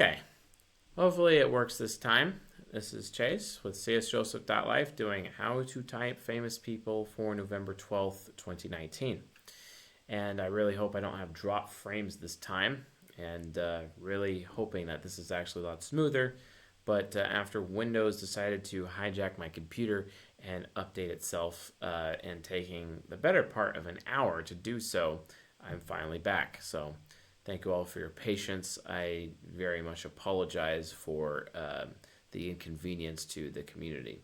Okay, hopefully it works this time. This is Chase with csjoseph.life doing How to Type Famous People for November 12th, 2019. And I really hope I don't have drop frames this time, and really hoping that this is actually a lot smoother. But after Windows decided to hijack my computer and update itself, and taking the better part of an hour to do so, I'm finally back. So thank you all for your patience. I very much apologize for the inconvenience to the community.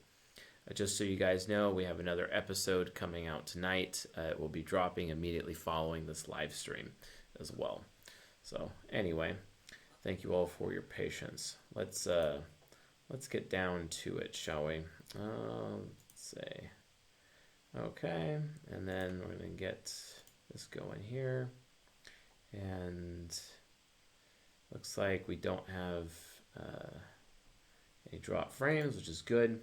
Just so you guys know, we have another episode coming out tonight. It will be dropping immediately following this live stream as well. So anyway, thank you all for your patience. Let's get down to it, shall we? Let's say, okay, and then we're gonna get this going here. And looks like we don't have any drop frames, which is good.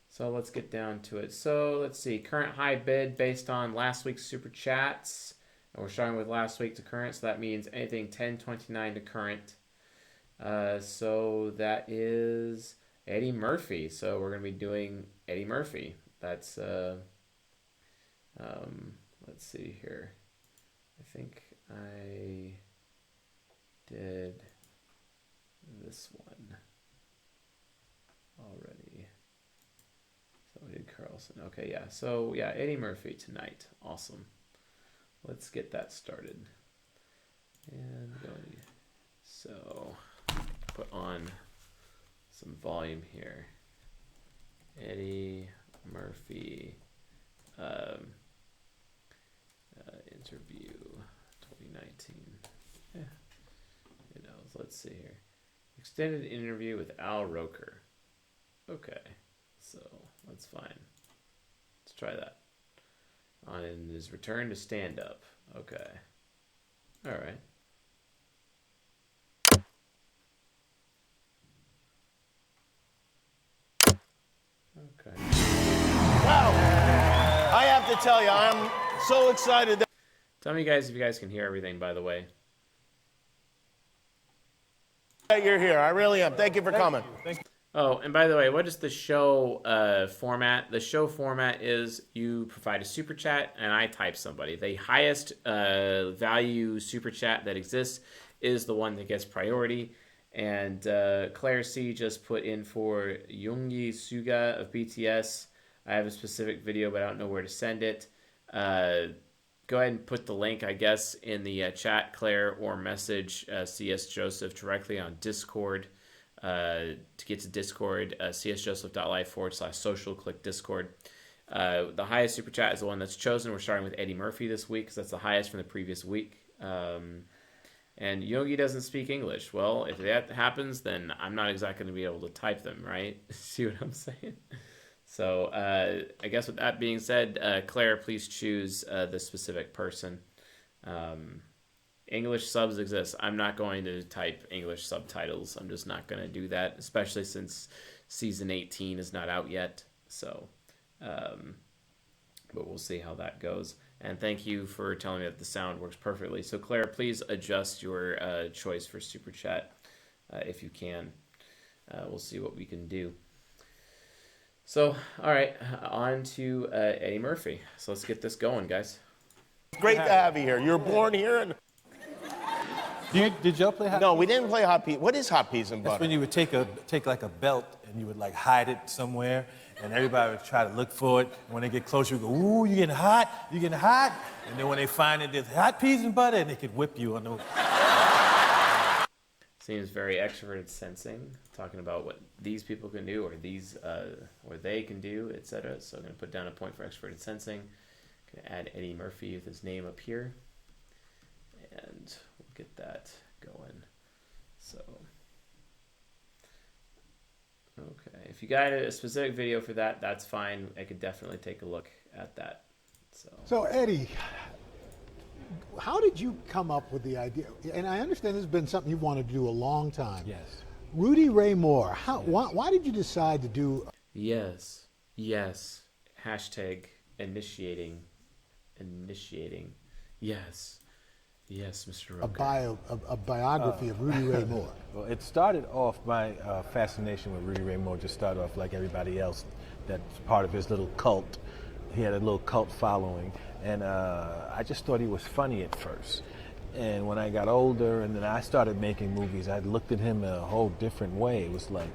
So let's get down to it. So let's see, current high bid based on last week's super chats. And we're starting with last week to current, so that means anything 1029 to current. So that is Eddie Murphy. So we're going to be doing Eddie Murphy. That's, let's see here. I think I did this one already. So we did Carlson. Okay, yeah. So yeah, Eddie Murphy tonight. Awesome. Let's get that started. And going. So put on some volume here. Eddie Murphy interview 2019. Yeah. Who knows? Let's see here. Extended interview with Al Roker. Okay. So that's fine. Let's try that. On his return to stand up. Okay. All right. Okay. Wow. I have to tell you, I'm so excited. Tell me, guys, if you guys can hear everything, by the way. That you're here. I really am. Thank you for coming. Thank you. Oh, and by the way, what is the show format? The show format is you provide a super chat and I type somebody. The highest value super chat that exists is the one that gets priority. And Claire C just put in for Yoongi Suga of BTS. I have a specific video, but I don't know where to send it. Go ahead and put the link, I guess, in the chat, Claire, or message CS Joseph directly on Discord. To get to Discord, csjoseph.life/social, click Discord. The highest super chat is the one that's chosen. We're starting with Eddie Murphy this week because that's the highest from the previous week. And Yogi doesn't speak English. Well, if that happens, then I'm not exactly going to be able to type them, right? See what I'm saying? So I guess with that being said, Claire, please choose the specific person. English subs exist. I'm not going to type English subtitles. I'm just not going to do that, especially since season 18 is not out yet. So, but we'll see how that goes. And thank you for telling me that the sound works perfectly. So Claire, please adjust your choice for Super Chat if you can. We'll see what we can do. So, all right, on to Eddie Murphy. So let's get this going, guys. Great to have you here. You were born here? And Did y'all play hot no, peas? we didn't play hot peas. What is hot peas and butter? That's when you would take like a belt and you would like hide it somewhere, and everybody would try to look for it. When they get closer, you go, "Ooh, you getting hot? You getting hot?" And then when they find it, there's hot peas and butter, and they could whip you on the. Seems very extroverted sensing, talking about what these people can do, or these, or they can do, etc. So I'm gonna put down a point for extroverted sensing. Gonna add Eddie Murphy with his name up here, and we'll get that going. So, okay, if you got a specific video for that, that's fine. I could definitely take a look at that. So Eddie, how did you come up with the idea? And I understand this has been something you've wanted to do a long time. Yes. Rudy Ray Moore, why did you decide to do? Yes. Hashtag initiating. Yes. Yes, Mr. a Roker. biography of Rudy Ray Moore? Well, it started off, my fascination with Rudy Ray Moore just started off like everybody else. That's part of his little cult. He had a little cult following, and I just thought he was funny at first. And when I got older and then I started making movies, I looked at him in a whole different way. It was like,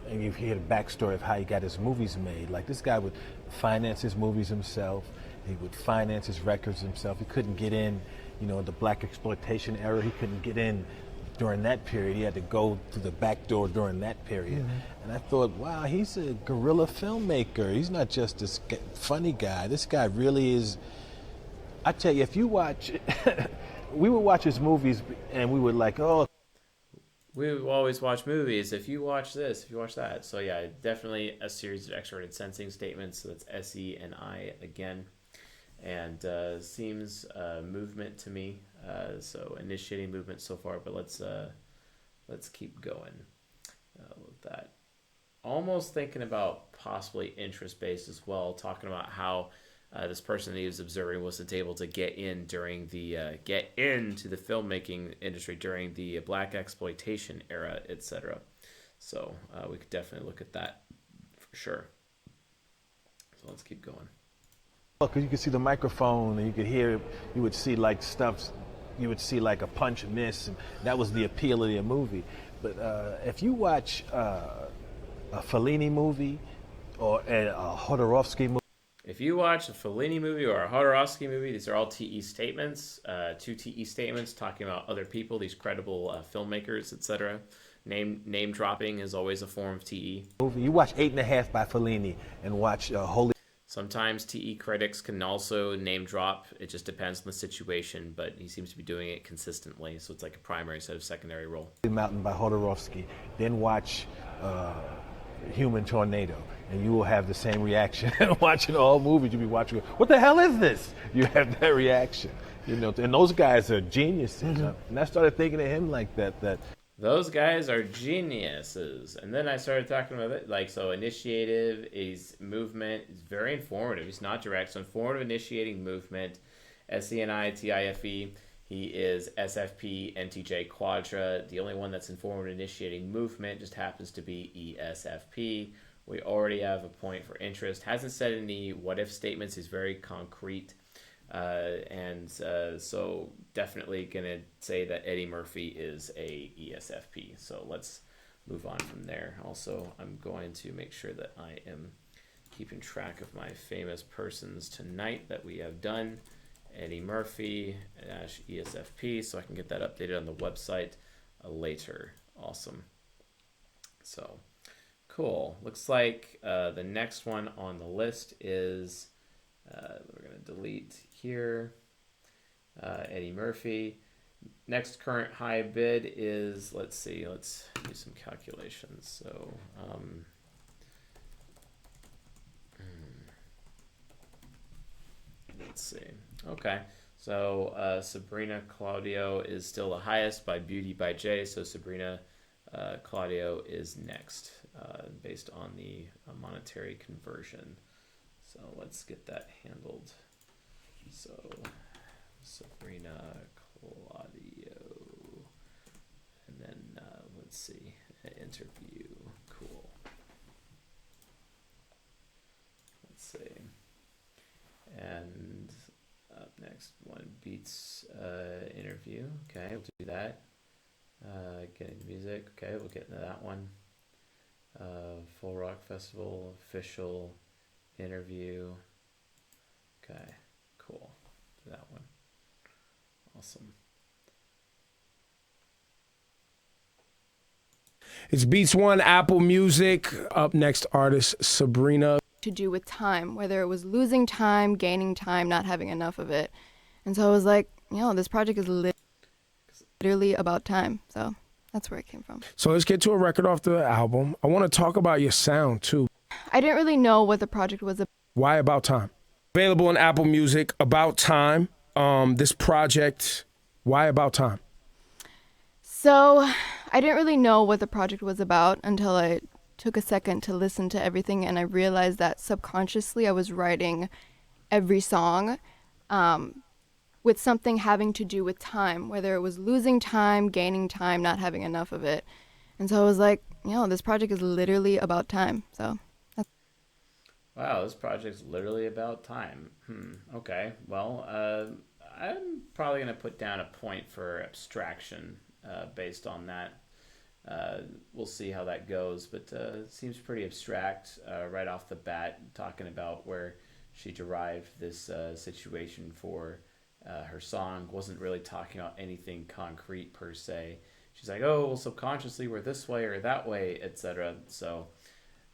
and you hear the backstory of how he got his movies made. Like, this guy would finance his movies himself. He would finance his records himself. He couldn't get in, the black exploitation era. He couldn't get in during that period. He had to go through the back door during that period. Mm-hmm. And I thought, wow, he's a guerrilla filmmaker. He's not just this funny guy. This guy really is. I tell you, if you watch, we would watch his movies and we would like, oh. We always watch movies. If you watch this, if you watch that. So yeah, definitely a series of extroverted sensing statements. So that's S-E and I again. And seems movement to me. So initiating movement so far, but let's keep going with that. Almost thinking about possibly interest-based as well, talking about how this person that he was observing wasn't able to get into the filmmaking industry during the black exploitation era, etc. So we could definitely look at that for sure. So let's keep going. Because you could see the microphone and you could hear, you would see like stuff, you would see like a punch miss, and that was the appeal of the movie. But if you watch a Fellini movie or a Jodorowsky movie, if you watch a Fellini movie or a Jodorowsky movie, these are all TE statements, 2 TE statements talking about other people, these credible filmmakers, etc. Name dropping is always a form of TE. You watch 8.5 by Fellini and watch Holy. Sometimes TE critics can also name drop. It just depends on the situation, but he seems to be doing it consistently. So it's like a primary instead of secondary role. Mountain by Jodorowsky. Then watch Human Tornado, and you will have the same reaction. Watching all movies, you'll be watching, what the hell is this? You have that reaction. And those guys are geniuses. Mm-hmm. And I started thinking of him like that. Those guys are geniuses. And then I started talking about it, like, so initiative is movement. It's very informative. He's not direct. So informative initiating movement, SENITIFE. He is SFP, NTJ Quadra. The only one that's informative initiating movement just happens to be ESFP. We already have a point for interest. Hasn't said any what-if statements. He's very concrete. So definitely going to say that Eddie Murphy is a ESFP. So let's move on from there. Also, I'm going to make sure that I am keeping track of my famous persons tonight that we have done. Eddie Murphy, ESFP, so I can get that updated on the website later. Awesome. So, cool. Looks like the next one on the list is, we're going to delete here, Eddie Murphy. Next current high bid is, let's do some calculations. So, let's see. Okay, so Sabrina Claudio is still the highest by Beauty by Jay. So Sabrina Claudio is next based on the monetary conversion. So let's get that handled. So Sabrina Claudio, and then let's see, interview. Cool. Let's see. And up next, one Beats interview. Okay, we'll do that. Getting the music. Okay, we'll get into that one. Full Rock Festival official interview. Okay, cool. Do that one. Awesome. It's Beats One, Apple Music. Up next, artist Sabrina. To do with time, whether it was losing time, gaining time, not having enough of it. And so I was like, this project is literally about time. So that's where it came from. So let's get to a record off the album. I want to talk about your sound too. I didn't really know what the project was about. Why About Time? Available on Apple Music, About Time. This project, why About Time? So I didn't really know what the project was about until I took a second to listen to everything, and I realized that subconsciously I was writing every song with something having to do with time, whether it was losing time, gaining time, not having enough of it. And so I was like, this project is literally about time. So that's... Wow, this project's literally about time. Okay, well, I'm probably going to put down a point for abstraction based on that. We'll see how that goes, but it seems pretty abstract right off the bat, talking about where she derived this situation for her song. Wasn't really talking about anything concrete per se. She's like, oh, well, subconsciously we're this way or that way, etc. So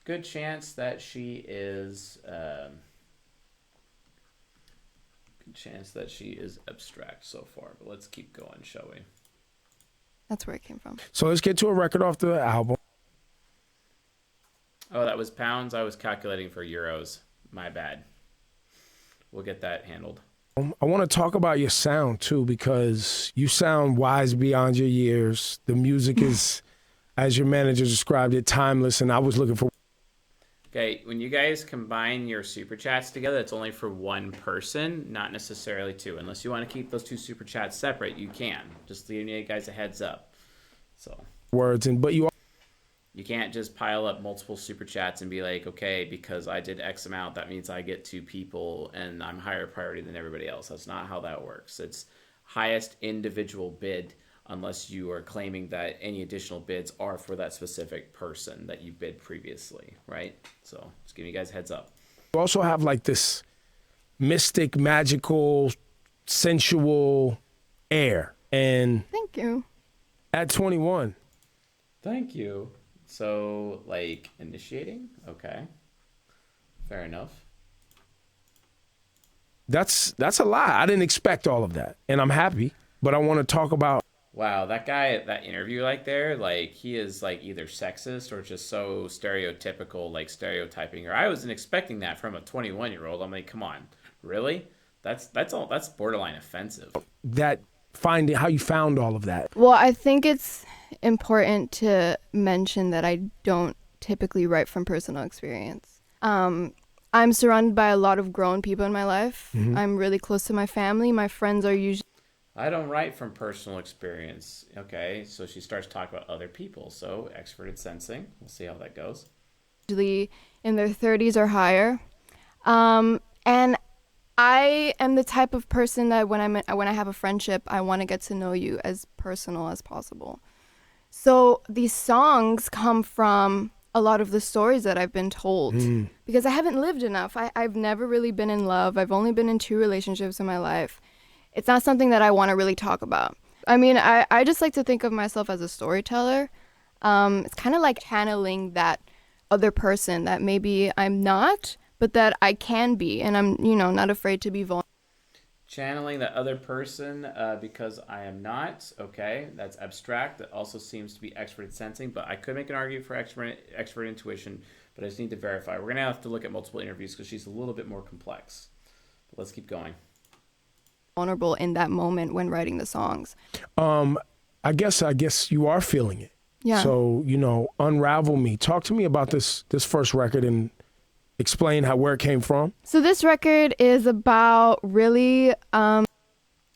good chance that she is abstract so far, but let's keep going, shall we? That's where it came from. So let's get to a record off the album. Oh, that was pounds. I was calculating for euros. My bad. We'll get that handled. I want to talk about your sound too, because you sound wise beyond your years. The music is, as your manager described it, timeless, and I was looking for... Okay, when you guys combine your super chats together, it's only for one person, not necessarily two. Unless you want to keep those two super chats separate, you can. Just leaving you guys a heads up. So words, but you can't just pile up multiple super chats and be like, okay, because I did X amount, that means I get 2 people and I'm higher priority than everybody else. That's not how that works. It's highest individual bid, unless you are claiming that any additional bids are for that specific person that you bid previously, right? So just giving you guys a heads up. You also have like this mystic, magical, sensual air. And thank you. At 21. Thank you. So, like, initiating? Okay. Fair enough. That's a lot. I didn't expect all of that. And I'm happy. But I want to talk about... Wow, that guy at that interview like there, like, he is, like, either sexist or just so stereotypical, like, stereotyping. Or I wasn't expecting that from a 21-year-old. I'm like, come on. Really? That's borderline offensive. How you found all of that. Well, I think it's important to mention that I don't typically write from personal experience. I'm surrounded by a lot of grown people in my life. Mm-hmm. I'm really close to my family. My friends are usually... I don't write from personal experience. Okay, so she starts talking about other people. So extroverted sensing. We'll see how that goes. Usually in their 30s or higher. And I am the type of person that when I have a friendship, I want to get to know you as personal as possible. So these songs come from a lot of the stories that I've been told because I haven't lived enough. I've never really been in love. I've only been in 2 relationships in my life. It's not something that I want to really talk about. I mean, I just like to think of myself as a storyteller. It's kind of like channeling that other person that maybe I'm not, but that I can be, and I'm, not afraid to be vulnerable. Channeling that other person because I am not. Okay, that's abstract. That also seems to be expert sensing, but I could make an argument for expert intuition, but I just need to verify. We're going to have to look at multiple interviews because she's a little bit more complex. But let's keep going. Vulnerable in that moment when writing the songs. I guess you are feeling it. Yeah. So, unravel me. Talk to me about this first record and explain where it came from. So this record is about really...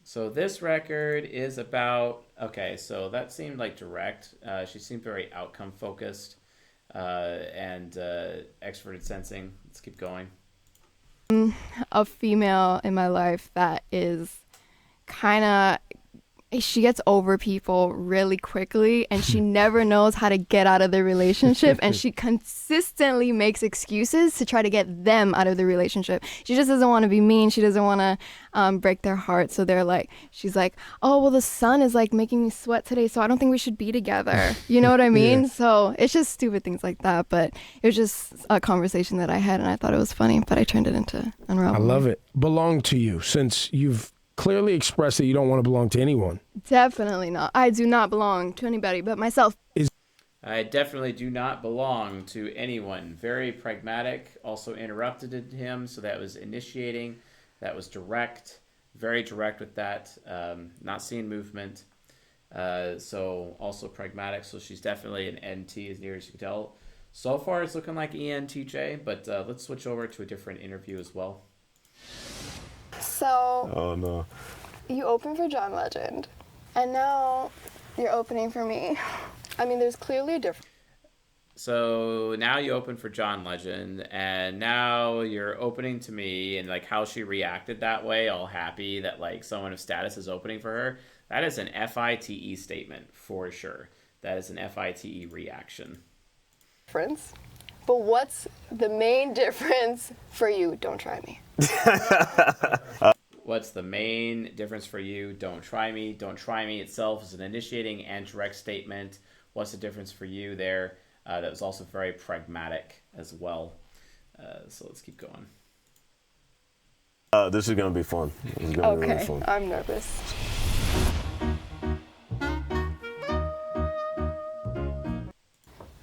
So this record is about... Okay, so that seemed like direct. She seemed very outcome focused and extroverted sensing. Let's keep going. A female in my life that is kind of... She gets over people really quickly and she never knows how to get out of the relationship and she consistently makes excuses to try to get them out of the relationship. She just doesn't want to be mean. She doesn't want to break their heart. So she's like, oh, well, the sun is like making me sweat today, so I don't think we should be together. You know what I mean? Yeah. So it's just stupid things like that. But it was just a conversation that I had and I thought it was funny, but I turned it into Unravel. I love it. Belong to you, since you've clearly expressed that you don't want to belong to anyone. Definitely not. I do not belong to anybody but myself. I definitely do not belong to anyone. Very pragmatic. Also interrupted him, so that was initiating. That was direct. Very direct with that. Not seeing movement. So also pragmatic. So she's definitely an NT as near as you can tell. So far it's looking like ENTJ, but let's switch over to a different interview as well. So, oh no. you opened for John Legend, and now you're opening for me. I mean, there's clearly a difference. So now you open for John Legend, and now you're opening to me, and like how she reacted that way, all happy that like someone of status is opening for her. That is an FITE statement for sure. That is an FITE reaction. But what's the main difference for you? Don't try me. What's the main difference for you? Don't try me. Don't try me itself is an initiating and direct statement. What's the difference for you there? That was also very pragmatic as well. So let's keep going. This is going to be fun. This is going to be really fun. I'm nervous.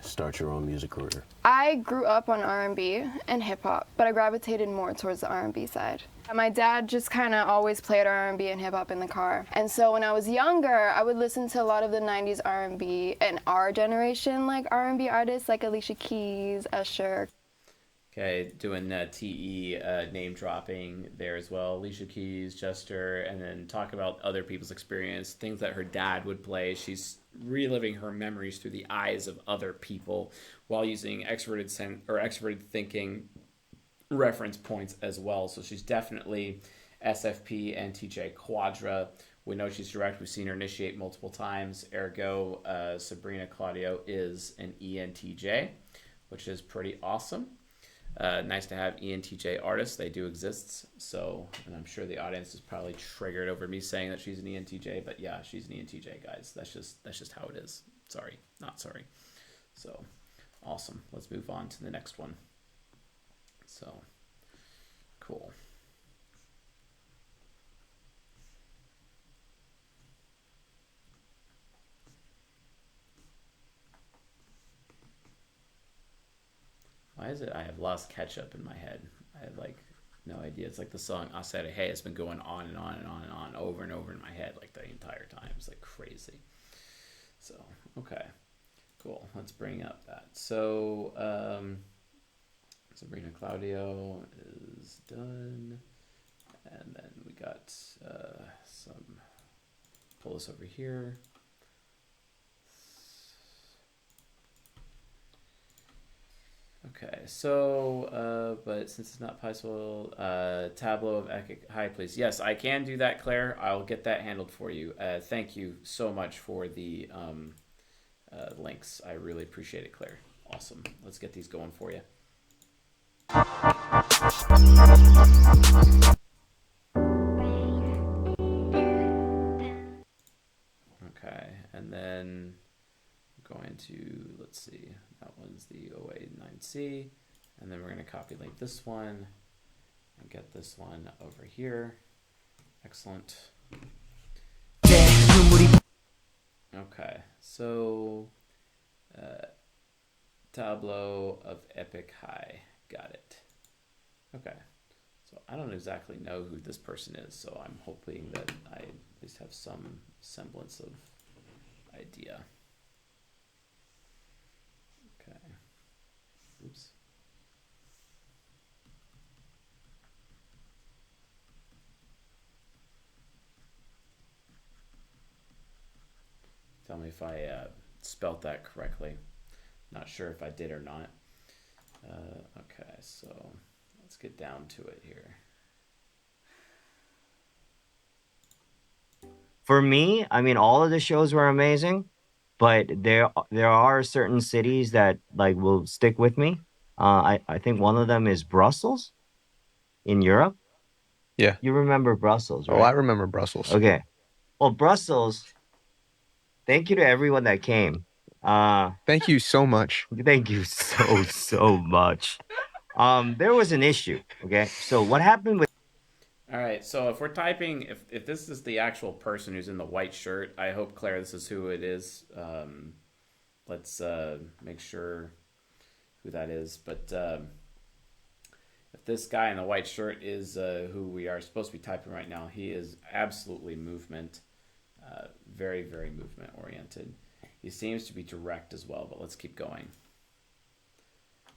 Start your own music career. I grew up on R&B and hip hop, but I gravitated more towards the R&B side. My dad just kind of always played R&B and hip hop in the car. And so when I was younger, I would listen to a lot of the 90s R&B and our generation like R&B artists like Alicia Keys, Usher. Okay, doing TE name dropping there as well. Alicia Keys, Jester, and then talk about other people's experience, things that her dad would play. She's reliving her memories through the eyes of other people while using extroverted thinking reference points as well. So she's definitely SFP and TJ Quadra. We know she's direct. We've seen her initiate multiple times. Ergo, Sabrina Claudio is an ENTJ, which is pretty awesome. Nice to have ENTJ artists. They do exist. So, and I'm sure the audience is probably triggered over me saying that she's an ENTJ, but yeah, she's an ENTJ, guys. That's just how it is. Sorry, not sorry. So, awesome. Let's move on to the next one. So, cool. Why is it I have lost ketchup in my head? I have like no idea. It's like the song I said, hey, it's been going on and on and on and on over and over in my head like the entire time. It's like crazy. So, okay, cool. Let's bring up that. So, Sabrina Claudio is done. And then we got pull this over here. Okay, so, but since it's not possible, tableau of epic high, please. Yes, I can do that, Claire. I'll get that handled for you. Thank you so much for the links. I really appreciate it, Claire. Awesome. Let's get these going for you. Okay, and then I'm going to, let's see, that one's the 089C, and then we're going to copy link this one and get this one over here. Excellent. Okay, so tableau of epic high. Got it. Okay, so I don't exactly know who this person is, so I'm hoping that I at least have some semblance of idea. Okay. Oops. Tell me if I spelt that correctly. Not sure if I did or not. Okay, so let's get down to it here. For me, I mean, all of the shows were amazing, but there are certain cities that like will stick with me. I think one of them is Brussels in Europe. Yeah. You remember Brussels, right? Oh, I remember Brussels. Okay. Well, Brussels, thank you to everyone that came. Thank you so much. Thank you so much. There was an issue, okay? So what happened with All right, so if we're typing, if this is the actual person who's in the white shirt, I hope, Claire, this is who it is. Let's make sure who that is. But if this guy in the white shirt is who we are supposed to be typing right now, he is absolutely movement, very, very movement oriented. He seems to be direct as well, but let's keep going.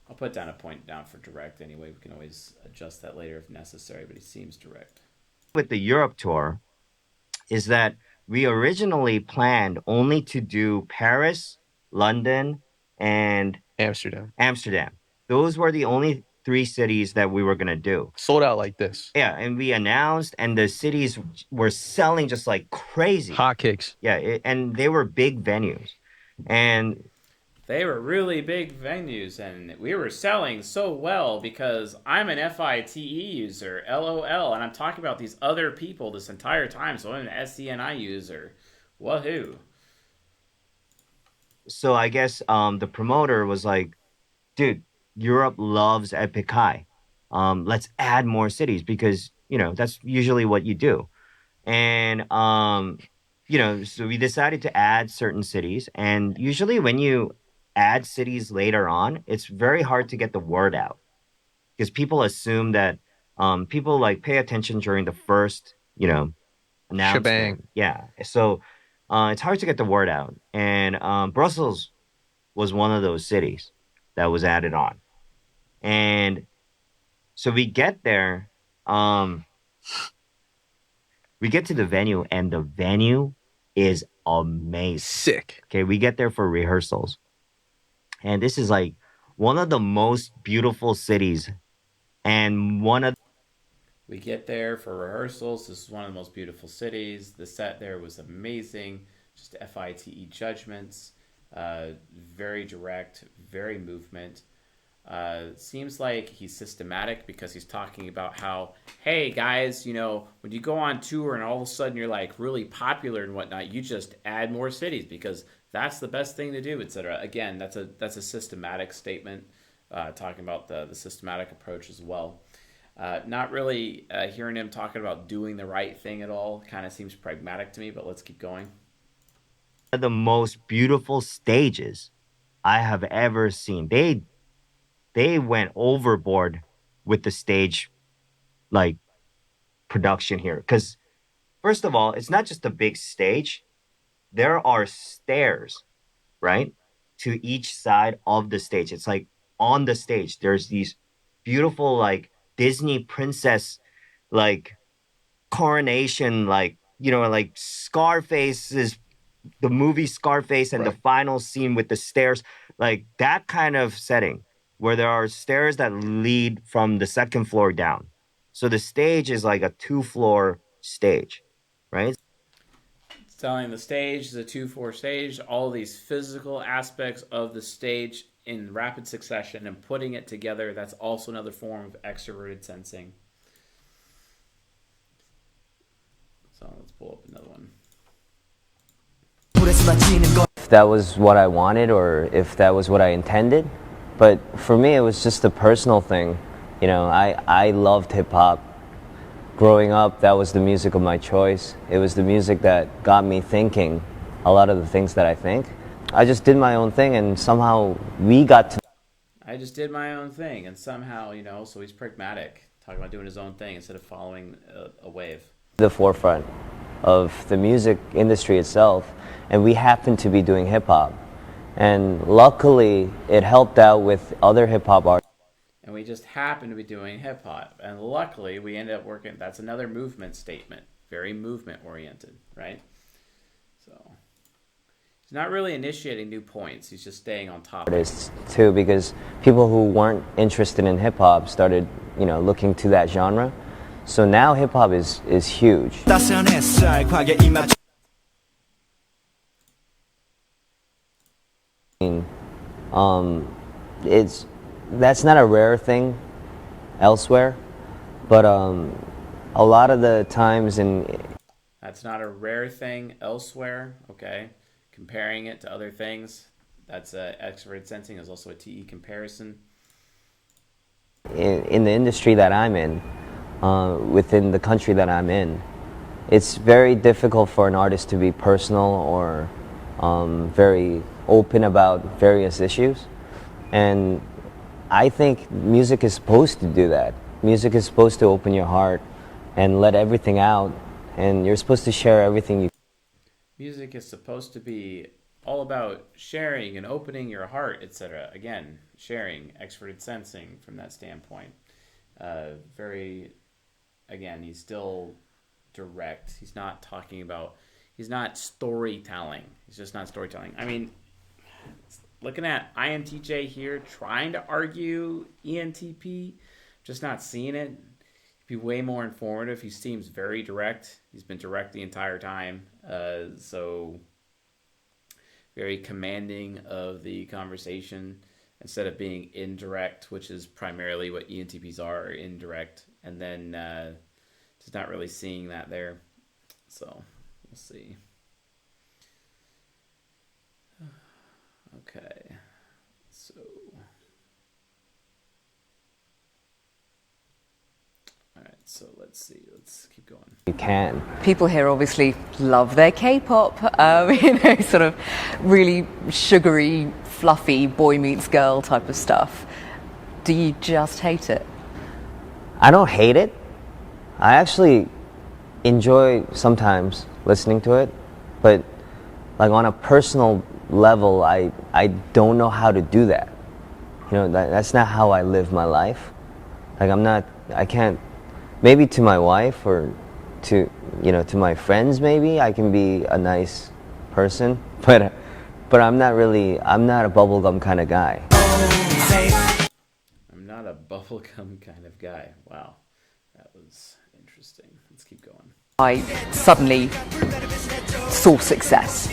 I'll put down a point down for direct anyway. We can always adjust that later if necessary, but he seems direct. With the Europe tour, is that we originally planned only to do Paris, London, and Amsterdam. Those were the only 3 cities that we were going to do. Sold out like this. Yeah, and we announced, and the cities were selling just like crazy. Hotcakes. Yeah, and they were big venues. And they were really big venues, and we were selling so well because I'm an FITE user, LOL, and I'm talking about these other people this entire time, so I'm an SCNI user. Woohoo. So I guess the promoter was like, dude, Europe loves Epic High. Let's add more cities because, you know, that's usually what you do. And, you know, so we decided to add certain cities. And usually when you add cities later on, it's very hard to get the word out because people assume that people like pay attention during the first, you know, announcement. Shebang. Yeah. So it's hard to get the word out. And Brussels was one of those cities that was added on. And so we get there, we get to the venue, and the venue is amazing. Sick. Okay, we get there for rehearsals. And this is like one of the most beautiful cities. And one of we get there for rehearsals. This is one of the most beautiful cities. The set there was amazing. Just FITE judgments. Very direct, very movement. Seems like he's systematic because he's talking about how, hey guys, you know, when you go on tour and all of a sudden you're like really popular and whatnot, you just add more cities because that's the best thing to do, etc. Again, that's a systematic statement, talking about the systematic approach as well. Not really hearing him talking about doing the right thing at all. Kind of seems pragmatic to me, but let's keep going. the most beautiful stages I have ever seen. They went overboard with the stage, like, production here. Because, first of all, it's not just a big stage. There are stairs, right, to each side of the stage. It's like on the stage, there's these beautiful, like, Disney princess, like, coronation, like, you know, like Scarface's, the movie Scarface, and the final scene with the stairs, like that kind of setting where there are stairs that lead from the second floor down. So the stage is like a 2-floor stage, right? Telling the stage is a 2-4 stage, all these physical aspects of the stage in rapid succession and putting it together. That's also another form of extroverted sensing. So let's pull up another one. If that was what I wanted or if that was what I intended. But for me, it was just a personal thing. You know, I loved hip hop. Growing up, that was the music of my choice. It was the music that got me thinking a lot of the things that I think. I just did my own thing, and somehow we got to... I just did my own thing, and somehow, you know, so he's pragmatic, talking about doing his own thing instead of following a wave. The forefront of the music industry itself, and we happened to be doing hip-hop. And luckily, it helped out with other hip-hop artists. And we just happened to be doing hip-hop. And luckily, we ended up working... That's another movement statement. Very movement-oriented, right? So... He's not really initiating new points. He's just staying on top of artists too, because people who weren't interested in hip-hop started, you know, looking to that genre. So now hip-hop is huge. That's not a rare thing elsewhere, but a lot of the times That's not a rare thing elsewhere, okay? Comparing it to other things, that's extroverted sensing is also a TE comparison. In the industry that I'm in, within the country that I'm in, it's very difficult for an artist to be personal or very open about various issues. And I think music is supposed to do that. Music is supposed to open your heart and let everything out, and you're supposed to share everything you... Music is supposed to be all about sharing and opening your heart, etc. Again, sharing, extroverted sensing from that standpoint. Again, he's still direct. He's not talking about. He's not storytelling. He's just not storytelling. I mean, looking at INTJ here, trying to argue ENTP, just not seeing it. He'd be way more informative. He seems very direct. He's been direct the entire time. So very commanding of the conversation instead of being indirect, which is primarily what ENTPs are, indirect. And then just not really seeing that there. So we'll see. Okay. So. All right, so let's see. Let's keep going. You can. People here obviously love their K-pop, sort of really sugary, fluffy boy meets girl type of stuff. Do you just hate it? I don't hate it. I actually enjoy sometimes listening to it, but like on a personal level, I don't know how to do that. That's not how I live my life. Like I can't, maybe to my wife or to my friends, maybe I can be a nice person, but I'm not a bubblegum kind of guy. I'm not a bubblegum kind of guy. Wow, that was interesting. Let's keep going. I suddenly saw success.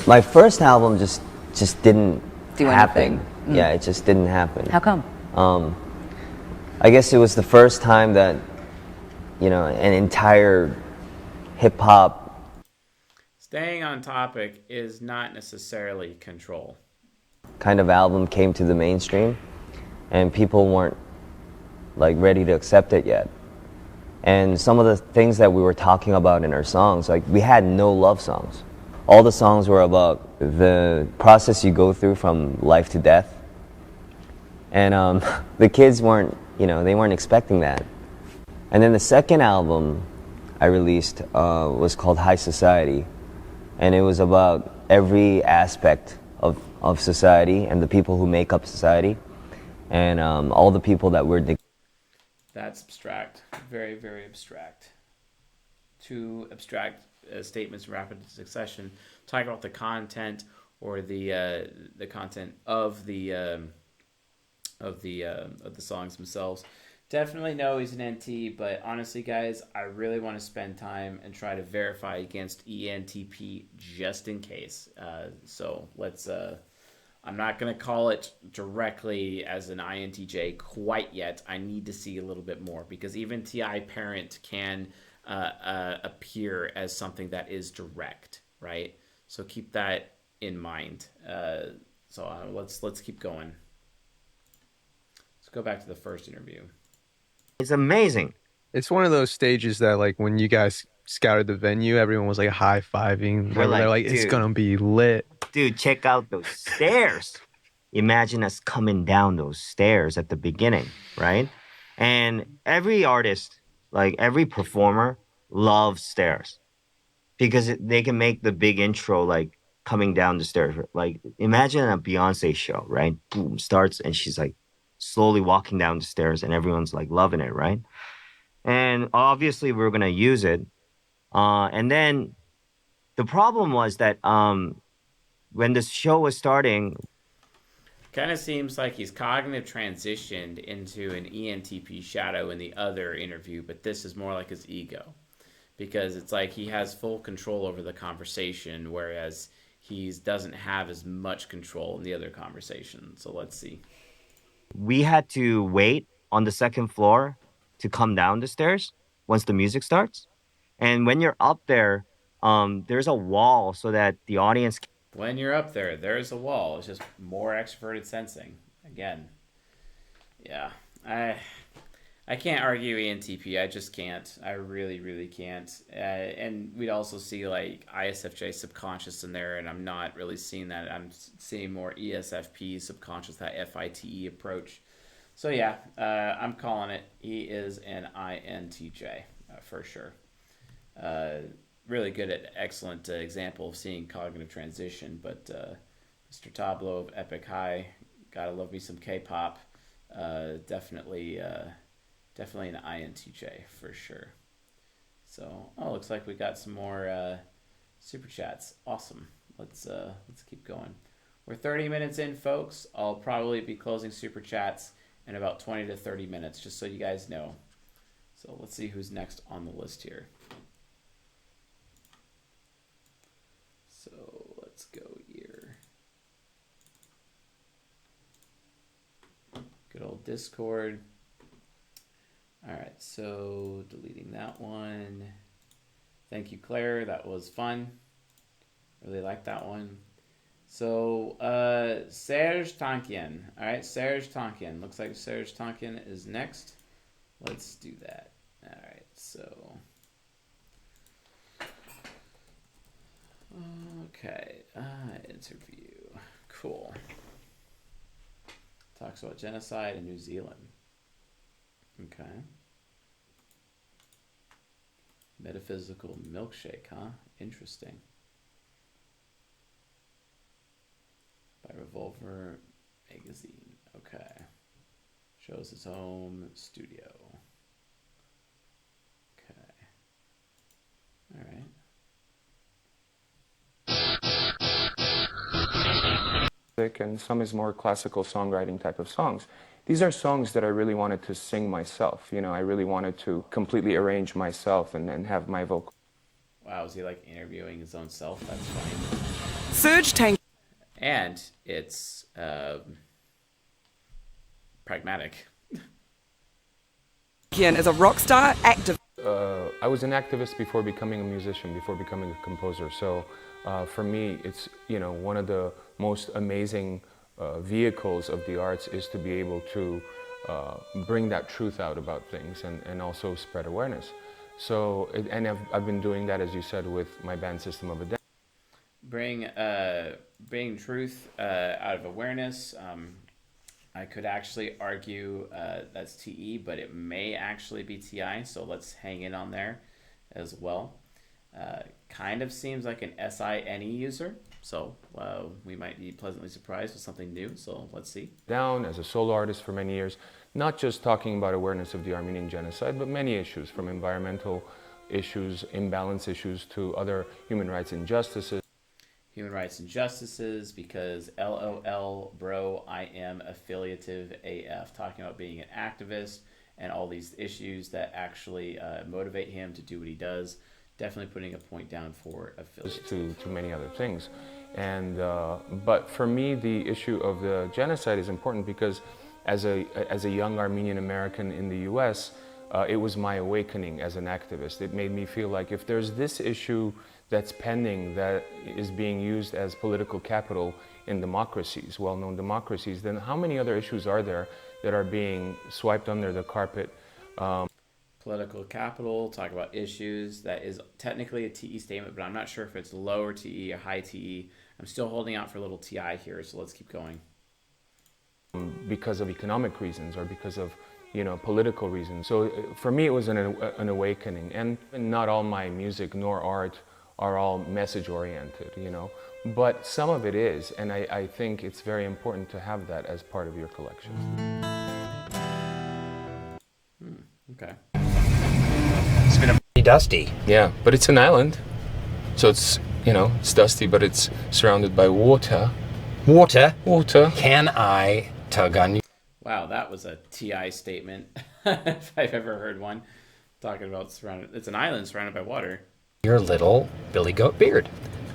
My first album just didn't happen. Anything. Yeah, it just didn't happen. How come? I guess it was the first time that an entire hip hop. Staying on topic is not necessarily control. Kind of album came to the mainstream, and people weren't like ready to accept it yet. And some of the things that we were talking about in our songs, like we had no love songs. All the songs were about the process you go through from life to death. And the kids weren't, they weren't expecting that. And then the second album I released was called High Society. And it was about every aspect of society and the people who make up society. And all the people that were... That's abstract. Very, very abstract. Two abstract statements in rapid succession. Talk about the content or the content of the songs themselves. Definitely know he's an NT, but honestly, guys, I really want to spend time and try to verify against ENTP just in case. So let's. I'm not going to call it directly as an INTJ quite yet. I need to see a little bit more because even TI parent can appear as something that is direct, right? So keep that in mind. Let's keep going. Let's go back to the first interview. It's amazing. It's one of those stages that, like, when you guys scouted the venue, everyone was like high-fiving. They're like, it's gonna be lit. Dude, check out those stairs. Imagine us coming down those stairs at the beginning, right? And every artist, like every performer, loves stairs because they can make the big intro, like coming down the stairs. Like imagine a Beyonce show, right? Boom, starts and she's like slowly walking down the stairs and everyone's like loving it, right? And obviously we're gonna use it. And then the problem was that when the show was starting, kind of seems like he's cognitive transitioned into an ENTP shadow in the other interview, but this is more like his ego because it's like he has full control over the conversation, whereas he doesn't have as much control in the other conversation. So let's see. We had to wait on the second floor to come down the stairs once the music starts. And when you're up there, there's a wall so that the audience... When you're up there, there's a wall. It's just more extroverted sensing. Again, yeah. I can't argue ENTP. I just can't. I really, really can't. And we'd also see like ISFJ subconscious in there, and I'm not really seeing that. I'm seeing more ESFP subconscious, that FITE approach. So yeah, I'm calling it. He is an INTJ for sure. Really good at excellent example of seeing cognitive transition, but Mr. Tableau of Epic High, gotta love me some K-pop, definitely Definitely an INTJ for sure. So, looks like we got some more super chats. Awesome. Let's keep going. We're 30 minutes in, folks. I'll probably be closing super chats in about 20 to 30 minutes, just so you guys know. So let's see who's next on the list here. So let's go here. Good old Discord. All right, so deleting that one. Thank you, Claire. That was fun. Really like that one. So, Serj Tankian. All right, Serj Tankian. Looks like Serj Tankian is next. Let's do that. All right, so. Okay, interview. Cool. Talks about genocide in New Zealand. Okay. Metaphysical milkshake, huh? Interesting. By Revolver Magazine. Okay. Shows his home studio. Okay. All right. And some is more classical songwriting type of songs. These are songs that I really wanted to sing myself. You know, I really wanted to completely arrange myself and have my vocal. Wow, is he like interviewing his own self? That's funny. Serj Tankian. And it's pragmatic. Tankian is a rock star, active. I was an activist before becoming a musician, before becoming a composer. So for me, it's, you know, one of the most amazing vehicles of the arts is to be able to bring that truth out about things and also spread awareness. So, and I've been doing that, as you said, with my band System of a Down. Bring truth out of awareness. I could actually argue that's TE, but it may actually be TI, so let's hang in on there as well. Kind of seems like an SINE user, so we might be pleasantly surprised with something new, so let's see. Down as a solo artist for many years, not just talking about awareness of the Armenian genocide, but many issues, from environmental issues, imbalance issues, to other human rights injustices. Human rights injustices, because LOL, bro, I am affiliative AF, talking about being an activist and all these issues that actually motivate him to do what he does. Definitely putting a point down for affiliates. To many other things. And, but for me, the issue of the genocide is important because as a young Armenian American in the US, it was my awakening as an activist. It made me feel like if there's this issue that's pending that is being used as political capital in democracies, well-known democracies, then how many other issues are there that are being swiped under the carpet? Political capital, talk about issues. That is technically a TE statement, but I'm not sure if it's lower TE or high TE. I'm still holding out for a little TI here, so let's keep going. Because of economic reasons or because of, you know, political reasons. So for me, it was an awakening. And not all my music nor art are all message-oriented, you know. But some of it is, and I think it's very important to have that as part of your collection. Okay. It's been pretty dusty. Yeah, but it's an island. So it's, you know, it's dusty, but it's surrounded by water. Water? Water. Can I tug on you? Wow, that was a TI statement, if I've ever heard one. Talking about surrounded, it's an island surrounded by water. Your little Billy Goat beard.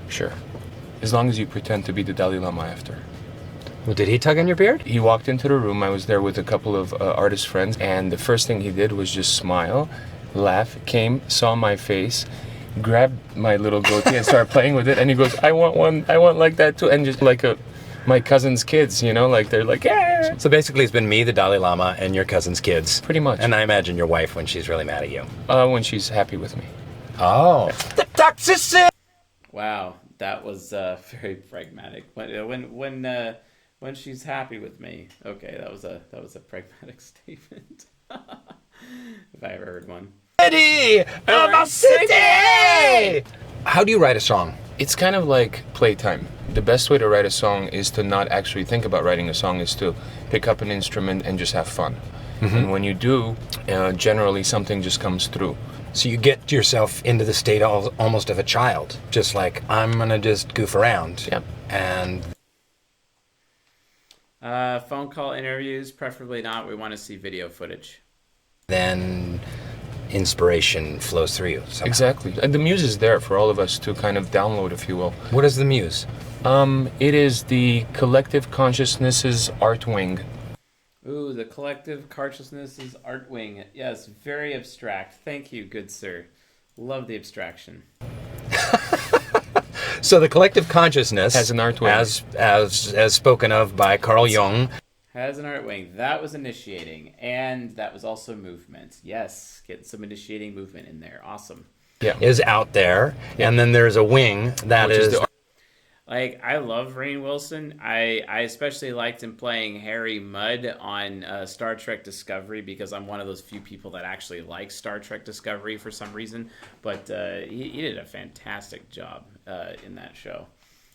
Sure. As long as you pretend to be the Dalai Lama after. Well, did he tug on your beard? He walked into the room. I was there with a couple of artist friends, and the first thing he did was just smile, laugh, came, saw my face, grabbed my little goatee and started playing with it, and he goes, I want one, I want like that too, and just like my cousin's kids, you know, like they're like, yeah. So basically it's been me, the Dalai Lama, and your cousin's kids. Pretty much. And I imagine your wife when she's really mad at you. When she's happy with me. Oh. The toxicity! Wow, that was very pragmatic. When she's happy with me. Okay, that was a pragmatic statement. If I ever heard one. City of a city! How do you write a song? It's kind of like playtime. The best way to write a song is to not actually think about writing a song, is to pick up an instrument and just have fun. And when you do, generally something just comes through. So you get yourself into the state almost of a child, just like, I'm going to just goof around. Yep. And phone call interviews, preferably not. We want to see video footage. then inspiration flows through you somehow. Exactly. And the muse is there for all of us to kind of download, if you will. What is the muse? It is the collective consciousness's art wing. Ooh, the collective consciousness's art wing. Yes, very abstract. Thank you, good sir. Love the abstraction. So the collective consciousness has an art wing, as spoken of by Carl Jung. Has an art wing. That was initiating, and that was also movement. Yes, getting some initiating movement in there. Awesome. Yeah. Is out there, and then there's a wing that is like, I love Rainn Wilson. I especially liked him playing Harry Mudd on Star Trek Discovery, because I'm one of those few people that actually like Star Trek Discovery for some reason. But he did a fantastic job in that show.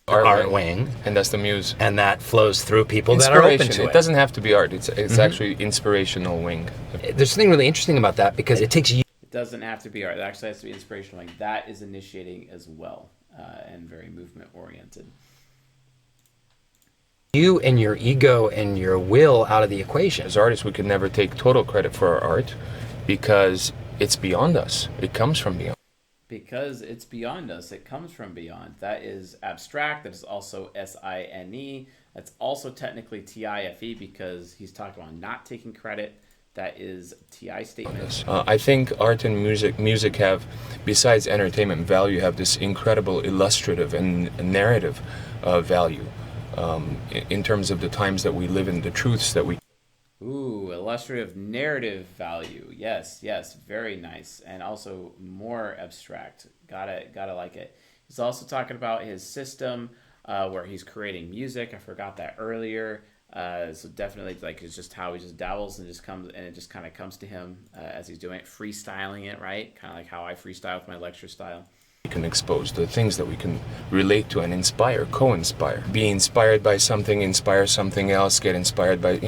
art wing, and that's the muse, and that flows through people that are open to it. It doesn't have to be art. It's actually inspirational wing. There's something really interesting about that, because it takes you. It doesn't have to be art. It actually has to be inspirational wing. That is initiating as well, and very movement oriented. You and your ego and your will out of the equation. As artists, we could never take total credit for our art, because it's beyond us. It comes from beyond. Because it's beyond us. It comes from beyond. That is abstract. That is also SINE. That's also technically TIFE, because he's talking about not taking credit. That is TI statement. I think art and music have, besides entertainment value, have this incredible illustrative and narrative value in terms of the times that we live in, the truths that we. Ooh, illustrative narrative value. Yes, yes, very nice, and also more abstract. Gotta like it. He's also talking about his system where he's creating music. I forgot that earlier. So definitely, like, it's just how he just dabbles and just comes, and it just kind of comes to him as he's doing it, freestyling it, right? Kind of like how I freestyle with my lecture style. We can expose the things that we can relate to and inspire, co-inspire. Be inspired by something, inspire something else, get inspired by,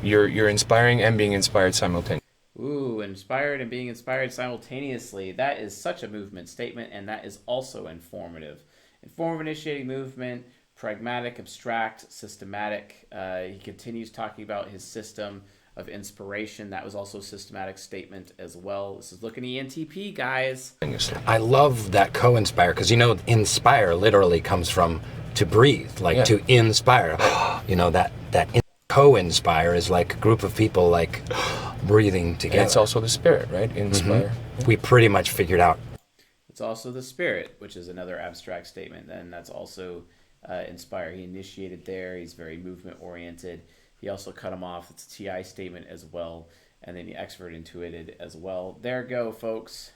you're inspiring and being inspired simultaneously. Ooh, inspired and being inspired simultaneously. That is such a movement statement, and that is also informative. Informative initiating movement, pragmatic, abstract, systematic. He continues talking about his system of inspiration. That was also a systematic statement as well. This is looking ENTP, guys. I love that co-inspire, because inspire literally comes from to breathe, like to inspire. that co-inspire is like a group of people like breathing together. And it's also the spirit, right? Inspire. We pretty much figured out. It's also the spirit, which is another abstract statement, and that's also inspire. He initiated there. He's very movement oriented. He also cut him off. It's a TI statement as well, and then he expert intuited as well. There go, folks.